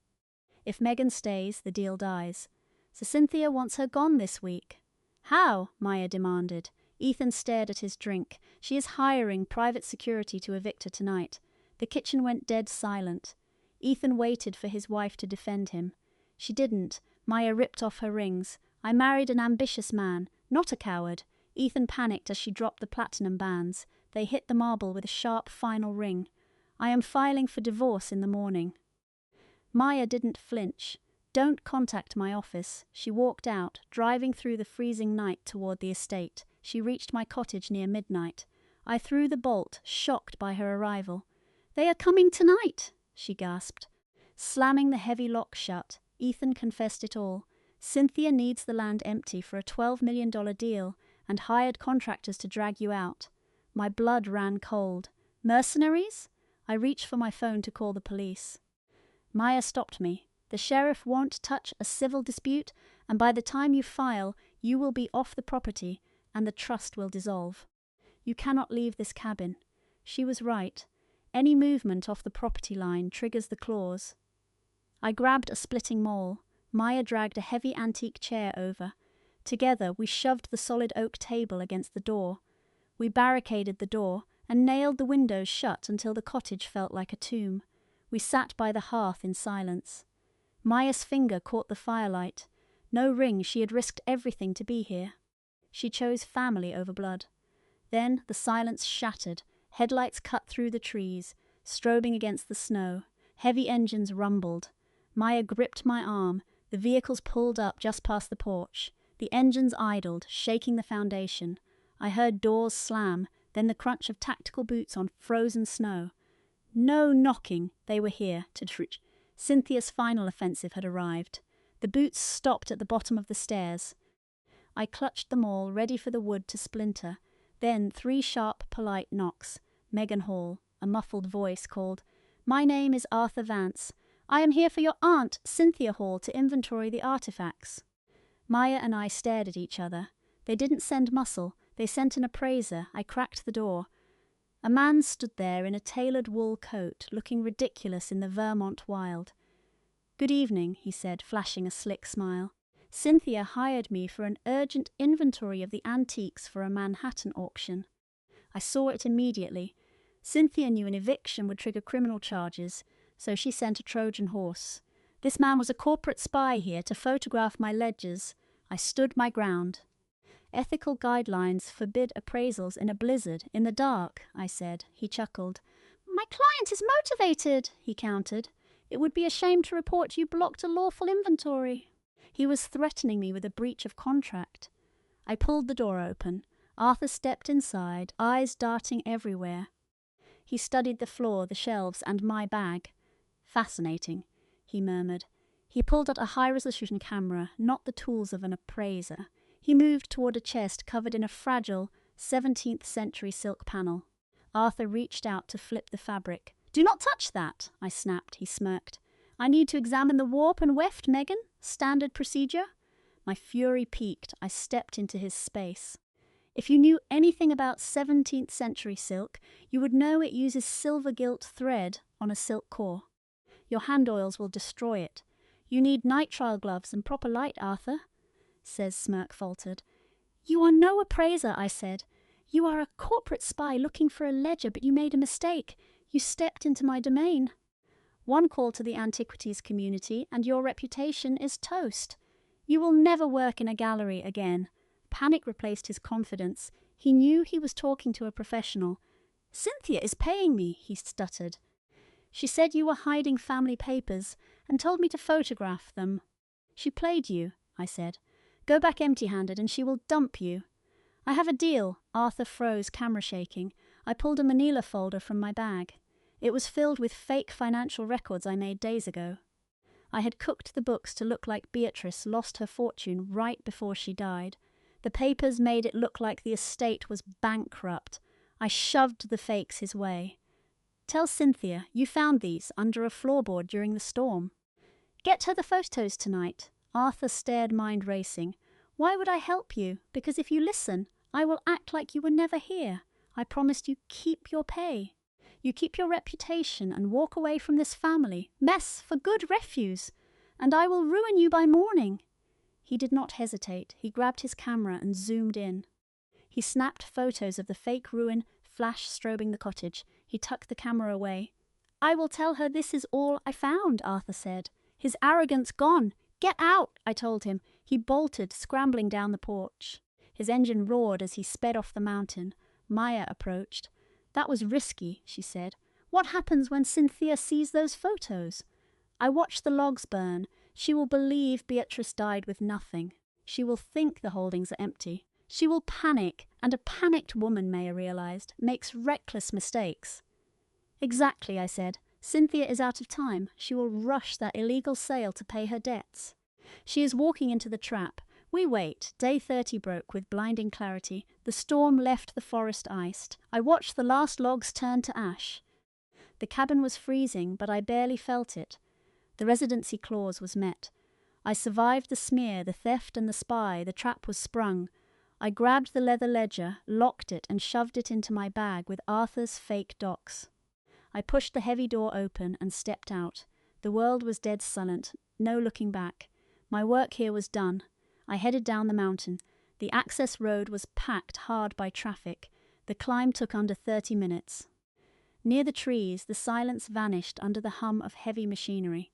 If Megan stays, the deal dies. So Cynthia wants her gone this week. How? Maya demanded. Ethan stared at his drink. She is hiring private security to evict her tonight. The kitchen went dead silent. Ethan waited for his wife to defend him. She didn't. Maya ripped off her rings. I married an ambitious man, not a coward. Ethan panicked as she dropped the platinum bands. They hit the marble with a sharp final ring. I am filing for divorce in the morning. Maya didn't flinch. Don't contact my office. She walked out, driving through the freezing night toward the estate. She reached my cottage near midnight. I threw the bolt, shocked by her arrival. They are coming tonight, she gasped. Slamming the heavy lock shut, Ethan confessed it all. Cynthia needs the land empty for a $12 million deal and hired contractors to drag you out. My blood ran cold. Mercenaries? I reached for my phone to call the police. Maya stopped me. The sheriff won't touch a civil dispute, and by the time you file, you will be off the property, and the trust will dissolve. You cannot leave this cabin. She was right. Any movement off the property line triggers the clause. I grabbed a splitting maul. Maya dragged a heavy antique chair over. Together, we shoved the solid oak table against the door. We barricaded the door and nailed the windows shut until the cottage felt like a tomb. We sat by the hearth in silence. Maya's finger caught the firelight. No ring, she had risked everything to be here. She chose family over blood. Then the silence shattered. Headlights cut through the trees, strobing against the snow. Heavy engines rumbled. Maya gripped my arm. The vehicles pulled up just past the porch. The engines idled, shaking the foundation. I heard doors slam, then the crunch of tactical boots on frozen snow. No knocking. They were here, to reach. Cynthia's final offensive had arrived. The boots stopped at the bottom of the stairs. I clutched them all, ready for the wood to splinter. Then 3 sharp, polite knocks. Megan Hall. A muffled voice called, "My name is Arthur Vance. I am here for your aunt, Cynthia Hall, to inventory the artifacts." Maya and I stared at each other. They didn't send muscle. They sent an appraiser. I cracked the door. A man stood there in a tailored wool coat, looking ridiculous in the Vermont wild. "Good evening," he said, flashing a slick smile. "Cynthia hired me for an urgent inventory of the antiques for a Manhattan auction." I saw it immediately. Cynthia knew an eviction would trigger criminal charges, so she sent a Trojan horse. This man was a corporate spy here to photograph my ledgers. I stood my ground. "Ethical guidelines forbid appraisals in a blizzard, in the dark," I said. He chuckled. "My client is motivated," he countered. "It would be a shame to report you blocked a lawful inventory." He was threatening me with a breach of contract. I pulled the door open. Arthur stepped inside, eyes darting everywhere. He studied the floor, the shelves, and my bag. "Fascinating," he murmured. He pulled out a high-resolution camera, not the tools of an appraiser. He moved toward a chest covered in a fragile 17th-century silk panel. Arthur reached out to flip the fabric. "Do not touch that," I snapped. He smirked. "I need to examine the warp and weft, Megan. Standard procedure." My fury peaked. I stepped into his space. "If you knew anything about 17th-century silk, you would know it uses silver-gilt thread on a silk core. Your hand oils will destroy it. You need nitrile gloves and proper light, Arthur," says Smirk faltered. "You are no appraiser," I said. "You are a corporate spy looking for a ledger, but you made a mistake. You stepped into my domain. One call to the antiquities community, and your reputation is toast. You will never work in a gallery again." Panic replaced his confidence. He knew he was talking to a professional. "Cynthia is paying me," he stuttered. "She said you were hiding family papers and told me to photograph them." "She played you," I said. "Go back empty-handed and she will dump you." "I have a deal." Arthur froze, camera shaking. I pulled a manila folder from my bag. It was filled with fake financial records I made days ago. I had cooked the books to look like Beatrice lost her fortune right before she died. The papers made it look like the estate was bankrupt. I shoved the fakes his way. "Tell Cynthia you found these under a floorboard during the storm." Get her the photos tonight. Arthur stared, mind racing. Why would I help you? Because if you listen, I will act like you were never here. I promised you keep your pay. You keep your reputation and walk away from this family. Mess for good refuse. And I will ruin you by morning. He did not hesitate. He grabbed his camera and zoomed in. He snapped photos of the fake ruin, flash strobing the cottage. He tucked the camera away. I will tell her this is all I found, Arthur said. His arrogance gone. Get out, I told him. He bolted, scrambling down the porch. His engine roared as he sped off the mountain. Maya approached. That was risky, she said. What happens when Cynthia sees those photos? I watched the logs burn. She will believe Beatrice died with nothing. She will think the holdings are empty. She will panic, and a panicked woman, Maya realized, makes reckless mistakes. Exactly, I said. Cynthia is out of time. She will rush that illegal sale to pay her debts. She is walking into the trap. We wait. Day 30 broke with blinding clarity. The storm left the forest iced. I watched the last logs turn to ash. The cabin was freezing, but I barely felt it. The residency clause was met. I survived the smear, the theft and the spy. The trap was sprung. I grabbed the leather ledger, locked it, and shoved it into my bag with Arthur's fake docs. I pushed the heavy door open and stepped out. The world was dead silent, no looking back. My work here was done. I headed down the mountain. The access road was packed hard by traffic. The climb took under 30 minutes. Near the trees, the silence vanished under the hum of heavy machinery.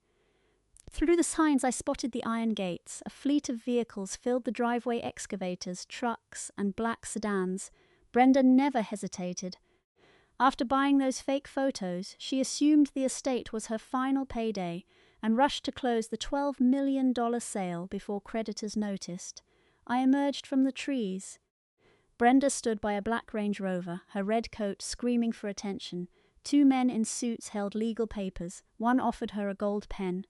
Through the signs I spotted the iron gates. A fleet of vehicles filled the driveway, excavators, trucks, and black sedans. Brenda never hesitated. After buying those fake photos, she assumed the estate was her final payday and rushed to close the $12 million sale before creditors noticed. I emerged from the trees. Brenda stood by a black Range Rover, her red coat screaming for attention. 2 men in suits held legal papers. One offered her a gold pen.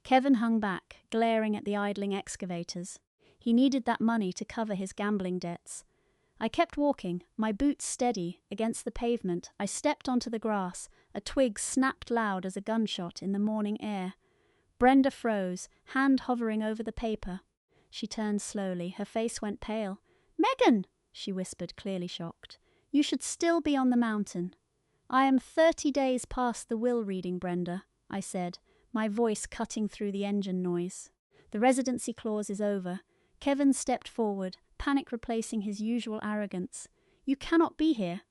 Kevin hung back, glaring at the idling excavators. He needed that money to cover his gambling debts. I kept walking, my boots steady, against the pavement. I stepped onto the grass. A twig snapped loud as a gunshot in the morning air. Brenda froze, hand hovering over the paper. She turned slowly. Her face went pale. "Megan!" she whispered, clearly shocked. "You should still be on the mountain." "I am 30 days past the will reading, Brenda," I said, my voice cutting through the engine noise. "The residency clause is over." Kevin stepped forward, panic replacing his usual arrogance. "You cannot be here."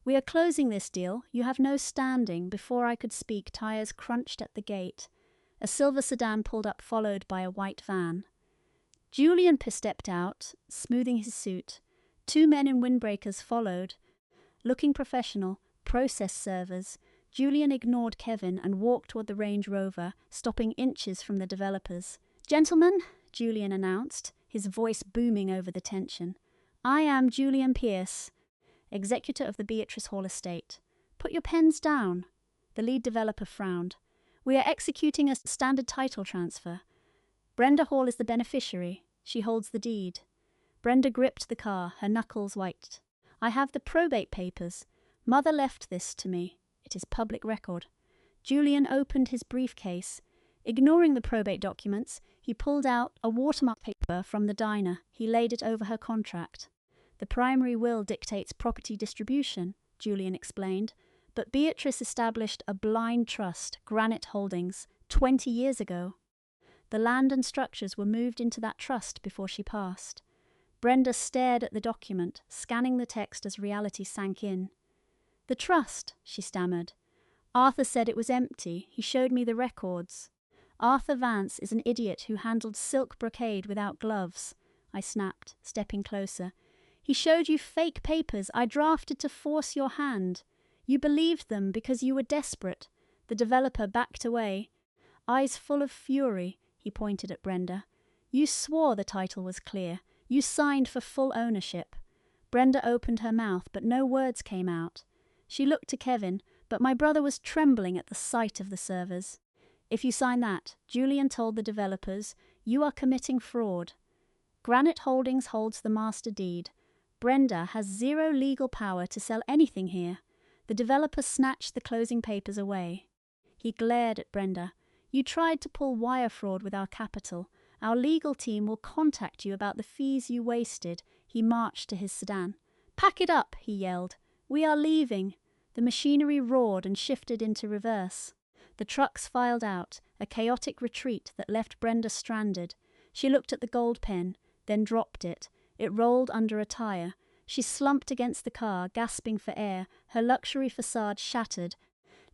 "We are closing this deal. You have no standing." Before I could speak, tires crunched at the gate. A silver sedan pulled up, followed by a white van. Julian stepped out, smoothing his suit. 2 men in windbreakers followed. Looking professional, process servers, Julian ignored Kevin and walked toward the Range Rover, stopping inches from the developers. "Gentlemen," Julian announced, his voice booming over the tension. "I am Julian Pierce, executor of the Beatrice Hall estate. Put your pens down." The lead developer frowned. "We are executing a standard title transfer. Brenda Hall is the beneficiary. She holds the deed." Brenda gripped the car, her knuckles white. "I have the probate papers. Mother left this to me. It is public record." Julian opened his briefcase. Ignoring the probate documents, he pulled out a watermark paper from the diner. He laid it over her contract. "The primary will dictates property distribution," Julian explained, "but Beatrice established a blind trust, Granite Holdings, 20 years ago. The land and structures were moved into that trust before she passed." Brenda stared at the document, scanning the text as reality sank in. "The trust," she stammered. "Arthur said it was empty. He showed me the records." "Arthur Vance is an idiot who handled silk brocade without gloves," I snapped, stepping closer. "He showed you fake papers I drafted to force your hand. You believed them because you were desperate." The developer backed away. Eyes full of fury, he pointed at Brenda. "You swore the title was clear. You signed for full ownership." Brenda opened her mouth, but no words came out. She looked to Kevin, but my brother was trembling at the sight of the servers. "If you sign that," Julian told the developers, "you are committing fraud. Granite Holdings holds the master deed. Brenda has zero legal power to sell anything here." The developer snatched the closing papers away. He glared at Brenda. You tried to pull wire fraud with our capital. Our legal team will contact you about the fees you wasted." He marched to his sedan. "Pack it up," he yelled. "We are leaving." The machinery roared and shifted into reverse. The trucks filed out, a chaotic retreat that left Brenda stranded. She looked at the gold pen, then dropped it. It rolled under a tire. She slumped against the car, gasping for air, her luxury facade shattered,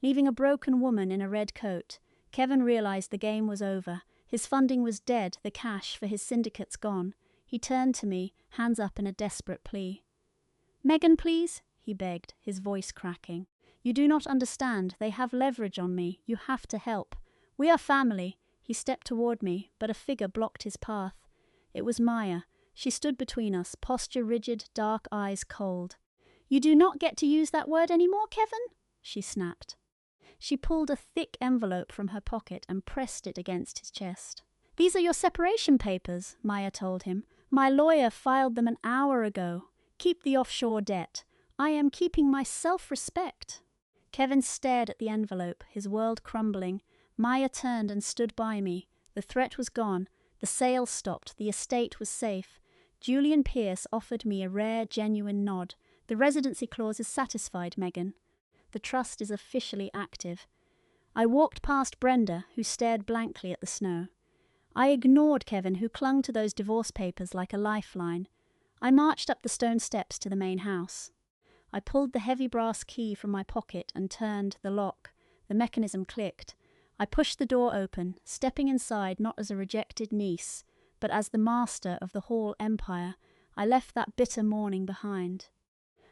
leaving a broken woman in a red coat. Kevin realized the game was over. His funding was dead, the cash for his syndicates gone. He turned to me, hands up in a desperate plea. "Megan, please," he begged, his voice cracking. "You do not understand. They have leverage on me. You have to help. We are family." He stepped toward me, but a figure blocked his path. It was Maya. She stood between us, posture rigid, dark eyes cold. "You do not get to use that word anymore, Kevin," she snapped. She pulled a thick envelope from her pocket and pressed it against his chest. "These are your separation papers," Maya told him. "My lawyer filed them an hour ago. Keep the offshore debt. I am keeping my self-respect." Kevin stared at the envelope, his world crumbling. Maya turned and stood by me. The threat was gone. The sale stopped. The estate was safe. Julian Pierce offered me a rare, genuine nod. "The residency clause is satisfied, Megan. The trust is officially active." I walked past Brenda, who stared blankly at the snow. I ignored Kevin, who clung to those divorce papers like a lifeline. I marched up the stone steps to the main house. I pulled the heavy brass key from my pocket and turned the lock. The mechanism clicked. I pushed the door open, stepping inside not as a rejected niece, but as the master of the Hall Empire. I left that bitter morning behind.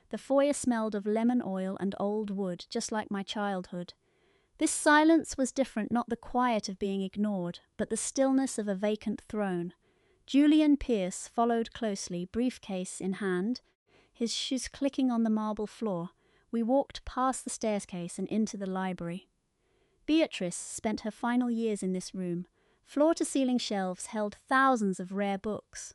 The foyer smelled of lemon oil and old wood, just like my childhood. This silence was different, not the quiet of being ignored, but the stillness of a vacant throne. Julian Pierce followed closely, briefcase in hand, his shoes clicking on the marble floor. We walked past the staircase and into the library. Beatrice spent her final years in this room. Floor-to-ceiling shelves held thousands of rare books.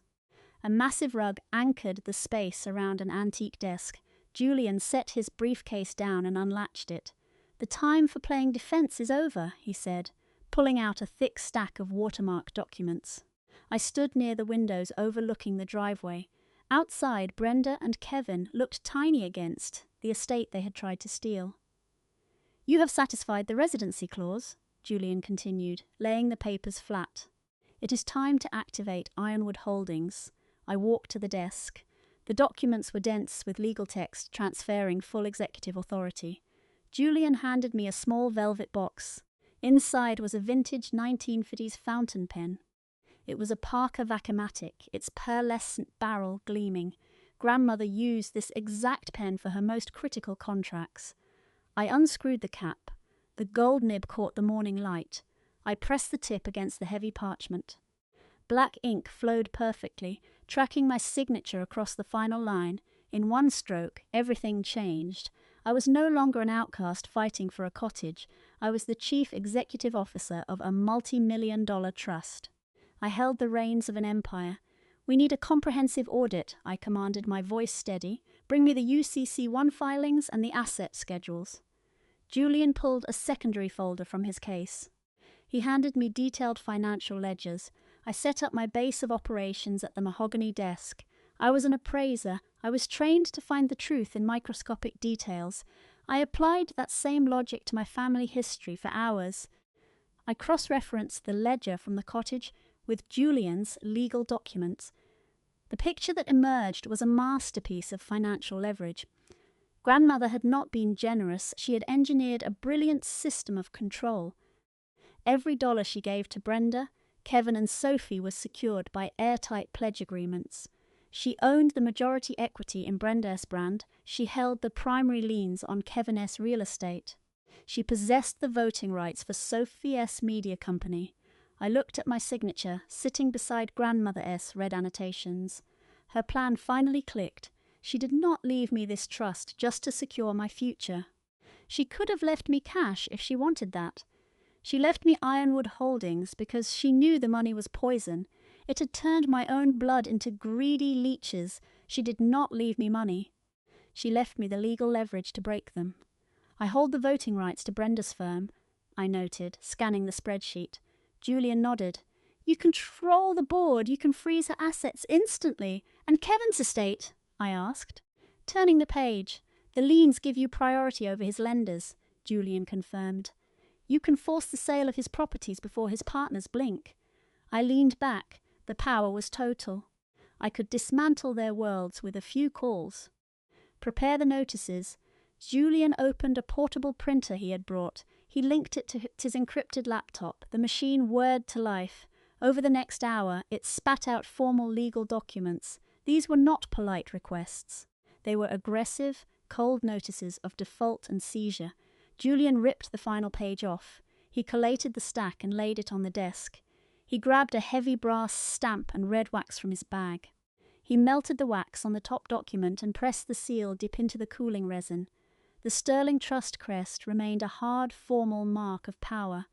A massive rug anchored the space around an antique desk. Julian set his briefcase down and unlatched it. "The time for playing defense is over," he said, pulling out a thick stack of watermark documents. I stood near the windows overlooking the driveway. Outside, Brenda and Kevin looked tiny against the estate they had tried to steal. "You have satisfied the residency clause," Julian continued, laying the papers flat. "It is time to activate Ironwood Holdings." I walked to the desk. The documents were dense with legal text transferring full executive authority. Julian handed me a small velvet box. Inside was a vintage 1950s fountain pen. It was a Parker Vacuumatic, its pearlescent barrel gleaming. Grandmother used this exact pen for her most critical contracts. I unscrewed the cap. The gold nib caught the morning light. I pressed the tip against the heavy parchment. Black ink flowed perfectly, tracking my signature across the final line. In one stroke, everything changed. I was no longer an outcast fighting for a cottage. I was the chief executive officer of a multi-million-dollar trust. I held the reins of an empire. "We need a comprehensive audit," I commanded, my voice steady. "Bring me the UCC-1 filings and the asset schedules." Julian pulled a secondary folder from his case. He handed me detailed financial ledgers. I set up my base of operations at the mahogany desk. I was an appraiser. I was trained to find the truth in microscopic details. I applied that same logic to my family history for hours. I cross-referenced the ledger from the cottage with Julian's legal documents. The picture that emerged was a masterpiece of financial leverage. Grandmother had not been generous. She had engineered a brilliant system of control. Every dollar she gave to Brenda, Kevin and Sophie was secured by airtight pledge agreements. She owned the majority equity in Brenda S. Brand. She held the primary liens on Kevin S. real estate. She possessed the voting rights for Sophie S. Media Company. I looked at my signature, sitting beside Grandmother S. red annotations. Her plan finally clicked. She did not leave me this trust just to secure my future. She could have left me cash if she wanted that. She left me Ironwood Holdings because she knew the money was poison. It had turned my own blood into greedy leeches. She did not leave me money. She left me the legal leverage to break them. I hold the voting rights to Brenda's firm. I noted, scanning the spreadsheet. Julian nodded. You control the board. You can freeze her assets instantly. And Kevin's estate? I asked. Turning the page. The liens give you priority over his lenders, Julian confirmed. You can force the sale of his properties before his partners blink. I leaned back. The power was total. I could dismantle their worlds with a few calls. Prepare the notices. Julian opened a portable printer he had brought. He linked it to his encrypted laptop. The machine whirred to life. Over the next hour, it spat out formal legal documents. These were not polite requests. They were aggressive, cold notices of default and seizure. Julian ripped the final page off. He collated the stack and laid it on the desk. He grabbed a heavy brass stamp and red wax from his bag. He melted the wax on the top document and pressed the seal deep into the cooling resin. The Sterling Trust crest remained a hard, formal mark of power.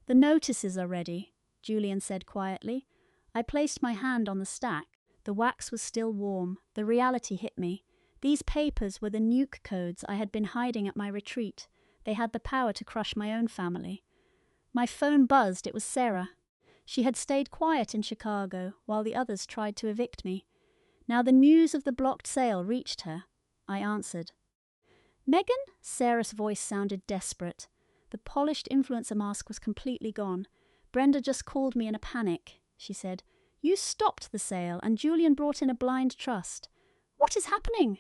The notices are ready, Julian said quietly. I placed my hand on the stack. The wax was still warm. The reality hit me. These papers were the nuke codes I had been hiding at my retreat. They had the power to crush my own family. My phone buzzed. It was Sarah. She had stayed quiet in Chicago while the others tried to evict me. Now the news of the blocked sale reached her. I answered. Megan? Sarah's voice sounded desperate. The polished influencer mask was completely gone. Brenda just called me in a panic, she said. You stopped the sale, and Julian brought in a blind trust. What is happening?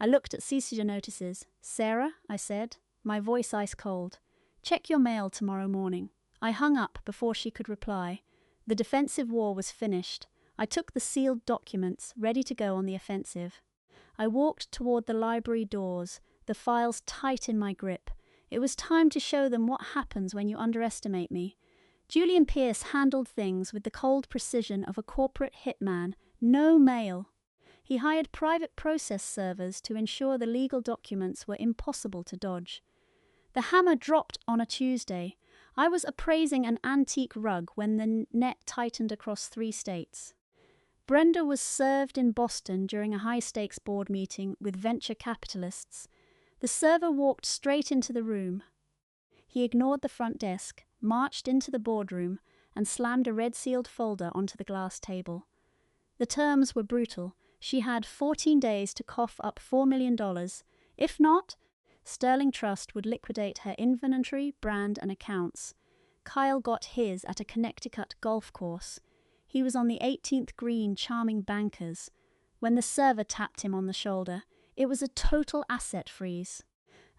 I looked at seizure notices. Sarah, I said, my voice ice cold. Check your mail tomorrow morning. I hung up before she could reply. The defensive war was finished. I took the sealed documents, ready to go on the offensive. I walked toward the library doors, the files tight in my grip. It was time to show them what happens when you underestimate me. Julian Pierce handled things with the cold precision of a corporate hitman. No mail. He hired private process servers to ensure the legal documents were impossible to dodge. The hammer dropped on a Tuesday. I was appraising an antique rug when the net tightened across 3 states. Brenda was served in Boston during a high-stakes board meeting with venture capitalists. The server walked straight into the room. He ignored the front desk, marched into the boardroom, and slammed a red-sealed folder onto the glass table. The terms were brutal. She had 14 days to cough up $4 million. If not, Sterling Trust would liquidate her inventory, brand, and accounts. Kyle got his at a Connecticut golf course. He was on the 18th green charming bankers. When the server tapped him on the shoulder, it was a total asset freeze.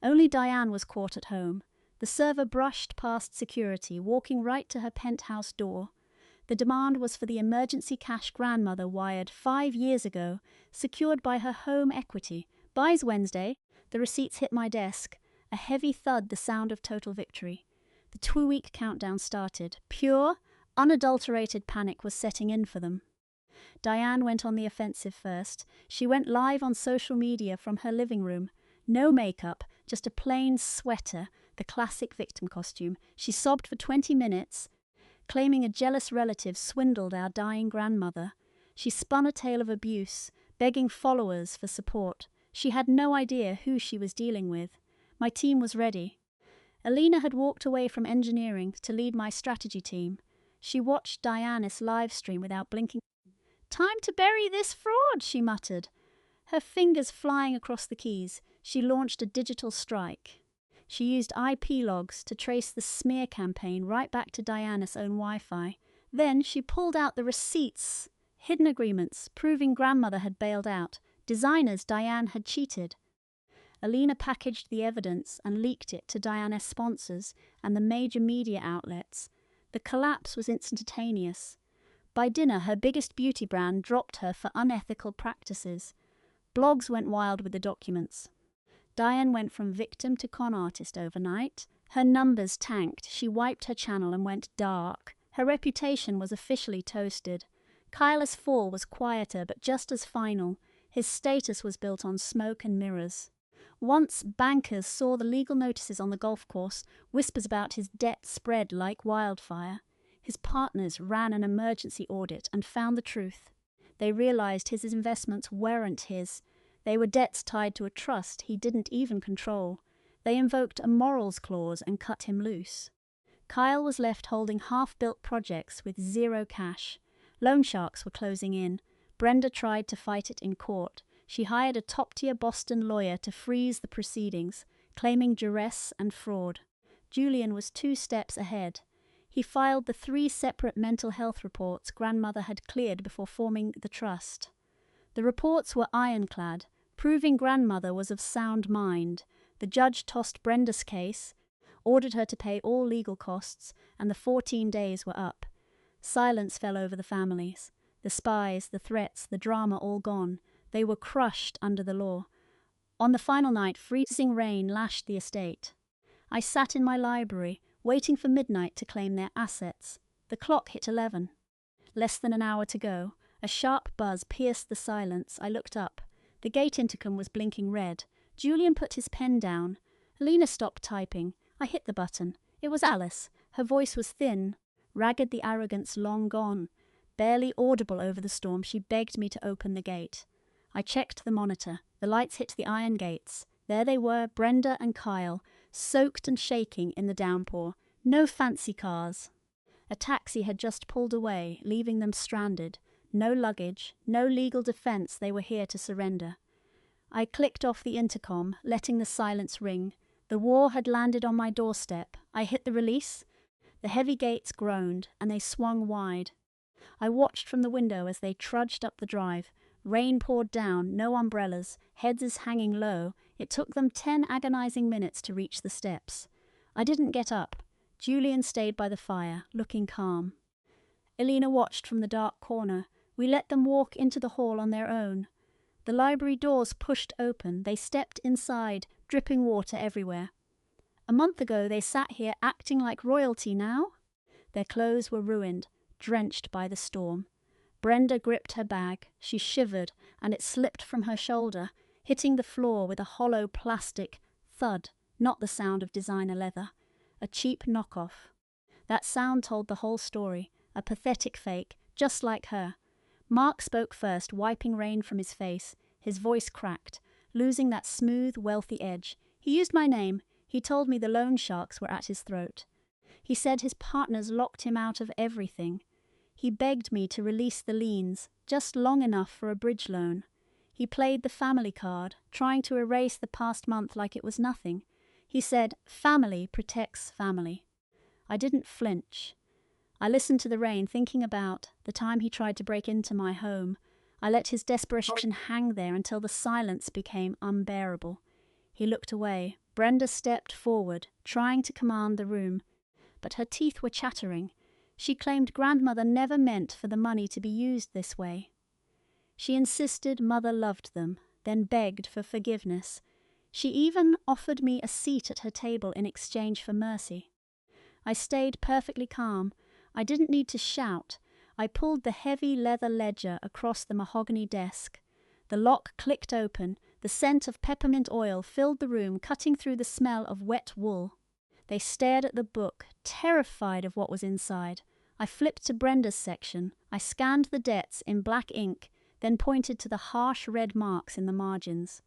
Only Diane was caught at home. The server brushed past security, walking right to her penthouse door. The demand was for the emergency cash grandmother wired 5 years ago, secured by her home equity. Buys Wednesday. The receipts hit my desk. A heavy thud, the sound of total victory. The 2-week countdown started. Pure, unadulterated panic was setting in for them. Diane went on the offensive first. She went live on social media from her living room. No makeup, just a plain sweater, the classic victim costume. She sobbed for 20 minutes, claiming a jealous relative swindled our dying grandmother. She spun a tale of abuse, begging followers for support. She had no idea who she was dealing with. My team was ready. Alina had walked away from engineering to lead my strategy team. She watched Diana's live stream without blinking. Time to bury this fraud, she muttered. Her fingers flying across the keys, she launched a digital strike. She used IP logs to trace the smear campaign right back to Diana's own Wi-Fi. Then she pulled out the receipts, hidden agreements, proving grandmother had bailed out, designers Diane had cheated. Alina packaged the evidence and leaked it to Diana's sponsors and the major media outlets. The collapse was instantaneous. By dinner, her biggest beauty brand dropped her for unethical practices. Blogs went wild with the documents. Diane went from victim to con artist overnight. Her numbers tanked. She wiped her channel and went dark. Her reputation was officially toasted. Kyla's fall was quieter but just as final. His status was built on smoke and mirrors. Once bankers saw the legal notices on the golf course, whispers about his debt spread like wildfire. His partners ran an emergency audit and found the truth. They realized his investments weren't his. They were debts tied to a trust he didn't even control. They invoked a morals clause and cut him loose. Kyle was left holding half-built projects with zero cash. Loan sharks were closing in. Brenda tried to fight it in court. She hired a top-tier Boston lawyer to freeze the proceedings, claiming duress and fraud. Julian was 2 steps ahead. He filed the 3 separate mental health reports grandmother had cleared before forming the trust. The reports were ironclad, proving grandmother was of sound mind. The judge tossed Brenda's case, ordered her to pay all legal costs, and the 14 days were up. Silence fell over the families. The spies, the threats, the drama all gone. They were crushed under the law. On the final night, freezing rain lashed the estate. I sat in my library, waiting for midnight to claim their assets. The clock hit 11. Less than an hour to go. A sharp buzz pierced the silence. I looked up. The gate intercom was blinking red. Julian put his pen down. Alina stopped typing. I hit the button. It was Alice. Her voice was thin, ragged, the arrogance long gone. Barely audible over the storm, she begged me to open the gate. I checked the monitor. The lights hit the iron gates. There they were, Brenda and Kyle, soaked and shaking in the downpour. No fancy cars. A taxi had just pulled away, leaving them stranded. No luggage, no legal defense. They were here to surrender. I clicked off the intercom, letting the silence ring. The war had landed on my doorstep. I hit the release. The heavy gates groaned, and they swung wide. I watched from the window as they trudged up the drive. Rain poured down, no umbrellas, heads hanging low. It took them 10 agonizing minutes to reach the steps. I didn't get up. Julian stayed by the fire, looking calm. Alina watched from the dark corner. We let them walk into the hall on their own. The library doors pushed open. They stepped inside, dripping water everywhere. A month ago they sat here acting like royalty. Now their clothes were ruined, drenched by the storm. Brenda gripped her bag. She shivered, and it slipped from her shoulder, hitting the floor with a hollow plastic thud, not the sound of designer leather. A cheap knockoff. That sound told the whole story, a pathetic fake, just like her. Mark spoke first, wiping rain from his face. His voice cracked, losing that smooth, wealthy edge. He used my name. He told me the loan sharks were at his throat. He said his partners locked him out of everything. He begged me to release the liens, just long enough for a bridge loan. He played the family card, trying to erase the past month like it was nothing. He said, "Family protects family." I didn't flinch. I listened to the rain, thinking about the time he tried to break into my home. I let his desperation hang there until the silence became unbearable. He looked away. Brenda stepped forward, trying to command the room, but her teeth were chattering. She claimed grandmother never meant for the money to be used this way. She insisted mother loved them, then begged for forgiveness. She even offered me a seat at her table in exchange for mercy. I stayed perfectly calm. I didn't need to shout. I pulled the heavy leather ledger across the mahogany desk. The lock clicked open. The scent of peppermint oil filled the room, cutting through the smell of wet wool. They stared at the book, terrified of what was inside. I flipped to Brenda's section. I scanned the debts in black ink, then pointed to the harsh red marks in the margins.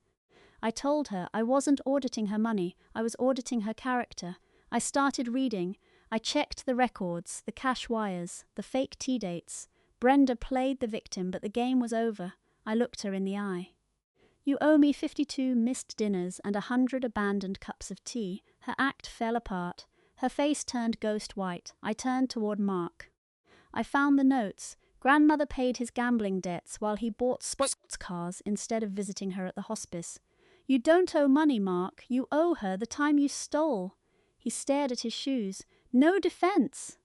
I told her I wasn't auditing her money, I was auditing her character. I started reading. I checked the records, the cash wires, the fake tea dates. Brenda played the victim, but the game was over. I looked her in the eye. "You owe me 52 missed dinners and 100 abandoned cups of tea." Her act fell apart. Her face turned ghost white. I turned toward Mark. I found the notes. Grandmother paid his gambling debts while he bought sports cars instead of visiting her at the hospice. "You don't owe money, Mark. You owe her the time you stole." He stared at his shoes. "No defense."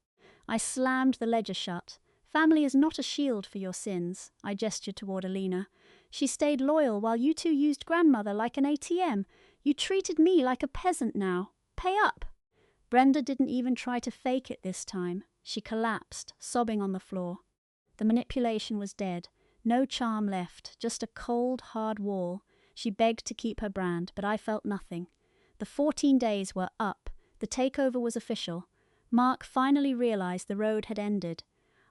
I slammed the ledger shut. "Family is not a shield for your sins." I gestured toward Alina. "She stayed loyal while you two used grandmother like an ATM. You treated me like a peasant now. Pay up." Brenda didn't even try to fake it this time. She collapsed, sobbing on the floor. The manipulation was dead. No charm left, just a cold, hard wall. She begged to keep her brand, but I felt nothing. The 14 days were up. The takeover was official. Mark finally realized the road had ended.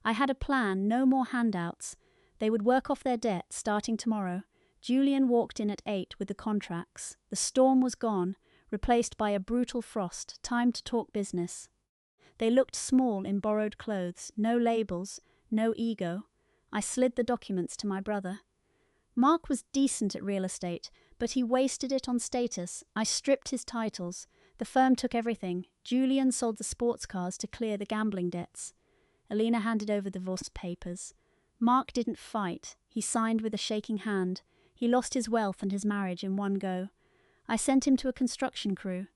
I had a plan, no more handouts. They would work off their debt starting tomorrow. Julian walked in at 8 with the contracts. The storm was gone. replaced by a brutal frost, time to talk business. They looked small in borrowed clothes, no labels, no ego. I slid the documents to my brother. Mark was decent at real estate, but he wasted it on status. I stripped his titles. The firm took everything. Julian sold the sports cars to clear the gambling debts. Alina handed over the divorce papers. Mark didn't fight. He signed with a shaking hand. He lost his wealth and his marriage in one go. I sent him to a construction crew.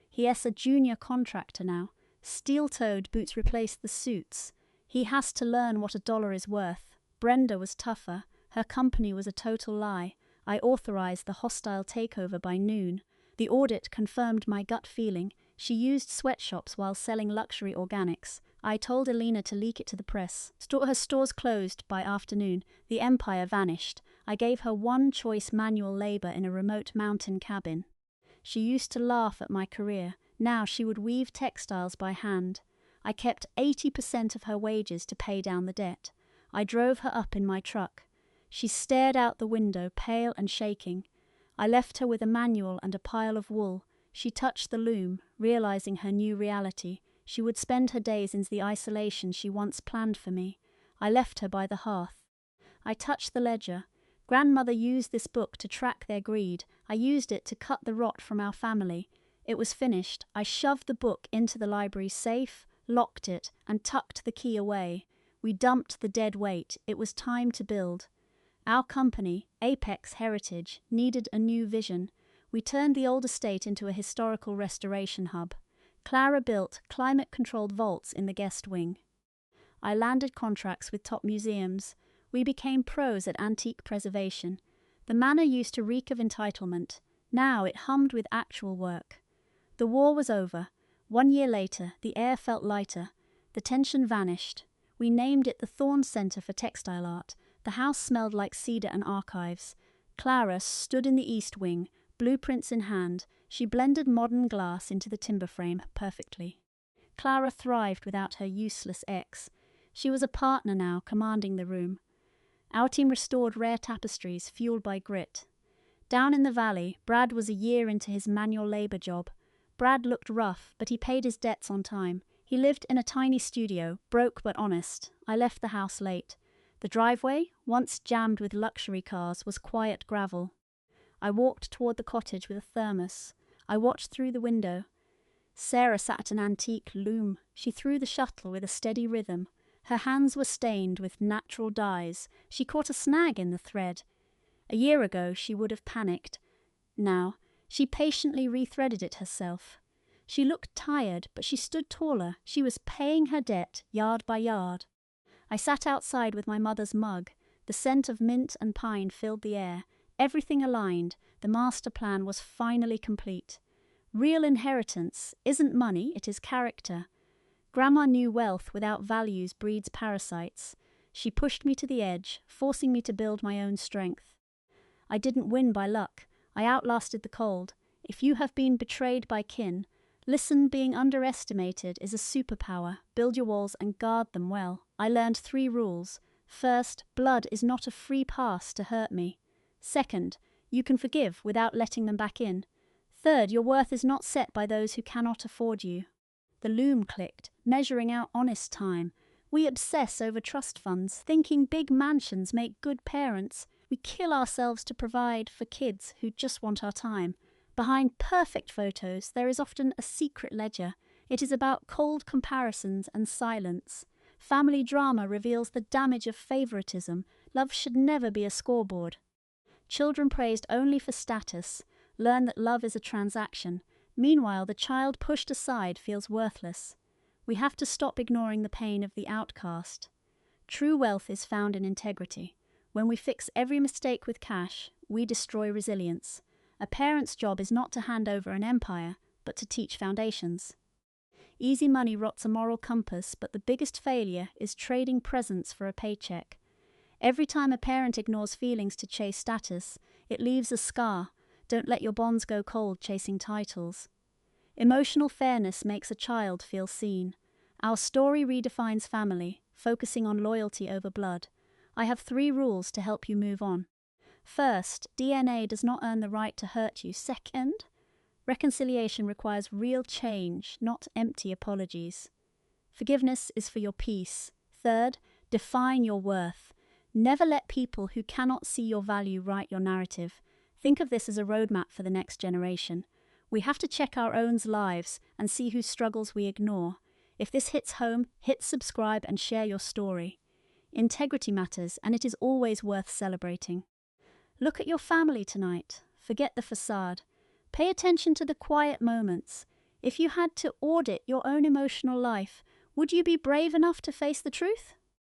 He is a junior contractor now. Steel-toed boots replaced the suits. He has to learn what $1 is worth. Brenda was tougher. Her company was a total lie. I authorized the hostile takeover by noon. The audit confirmed my gut feeling. She used sweatshops while selling luxury organics. I told Alina to leak it to the press. Her stores closed by afternoon. The empire vanished. I gave her one choice manual labor in a remote mountain cabin. She used to laugh at my career. Now she would weave textiles by hand. I kept 80% of her wages to pay down the debt. I drove her up in my truck. She stared out the window, pale and shaking. I left her with a manual and a pile of wool. She touched the loom, realizing her new reality. She would spend her days in the isolation she once planned for me. I left her by the hearth. I touched the ledger. Grandmother used this book to track their greed. I used it to cut the rot from our family. It was finished. I shoved the book into the library safe, locked it, and tucked the key away. We dumped the dead weight. It was time to build. Our company, Apex Heritage, needed a new vision. We turned the old estate into a historical restoration hub. Clara built climate-controlled vaults in the guest wing. I landed contracts with top museums. We became pros at antique preservation. The manor used to reek of entitlement. Now it hummed with actual work. The war was over. 1 year later, the air felt lighter. The tension vanished. We named it the Thorn Center for Textile Art. The house smelled like cedar and archives. Clara stood in the east wing, blueprints in hand. She blended modern glass into the timber frame perfectly. Clara thrived without her useless ex. She was a partner now, commanding the room. Our team restored rare tapestries, fueled by grit. Down in the valley, Brad was a year into his manual labor job. Brad looked rough, but he paid his debts on time. He lived in a tiny studio, broke but honest. I left the house late. The driveway, once jammed with luxury cars, was quiet gravel. I walked toward the cottage with a thermos. I watched through the window. Sarah sat at an antique loom. She threw the shuttle with a steady rhythm. Her hands were stained with natural dyes. She caught a snag in the thread. A year ago she would have panicked. Now, she patiently rethreaded it herself. She looked tired, but she stood taller. She was paying her debt, yard by yard. I sat outside with my mother's mug. The scent of mint and pine filled the air. Everything aligned. The master plan was finally complete. Real inheritance isn't money, it is character. Grandma knew wealth without values breeds parasites. She pushed me to the edge, forcing me to build my own strength. I didn't win by luck. I outlasted the cold. If you have been betrayed by kin, listen, being underestimated is a superpower. Build your walls and guard them well. I learned 3 rules. First, blood is not a free pass to hurt me. Second, you can forgive without letting them back in. Third, your worth is not set by those who cannot afford you. The loom clicked, measuring out honest time. We obsess over trust funds, thinking big mansions make good parents. We kill ourselves to provide for kids who just want our time. Behind perfect photos, there is often a secret ledger. It is about cold comparisons and silence. Family drama reveals the damage of favoritism. Love should never be a scoreboard. Children praised only for status learn that love is a transaction. Meanwhile, the child pushed aside feels worthless. We have to stop ignoring the pain of the outcast. True wealth is found in integrity. When we fix every mistake with cash, we destroy resilience. A parent's job is not to hand over an empire, but to teach foundations. Easy money rots a moral compass, but the biggest failure is trading presence for a paycheck. Every time a parent ignores feelings to chase status, it leaves a scar. Don't let your bonds go cold chasing titles. Emotional fairness makes a child feel seen. Our story redefines family, focusing on loyalty over blood. I have 3 rules to help you move on. First, DNA does not earn the right to hurt you. Second, Reconciliation requires real change, not empty apologies. Forgiveness is for your peace. Third, define your worth. Never let people who cannot see your value write your narrative. Think of this as a roadmap for the next generation. We have to check our own lives and see whose struggles we ignore. If this hits home, hit subscribe and share your story. Integrity matters, and it is always worth celebrating. Look at your family tonight. Forget the facade. Pay attention to the quiet moments. If you had to audit your own emotional life, would you be brave enough to face the truth?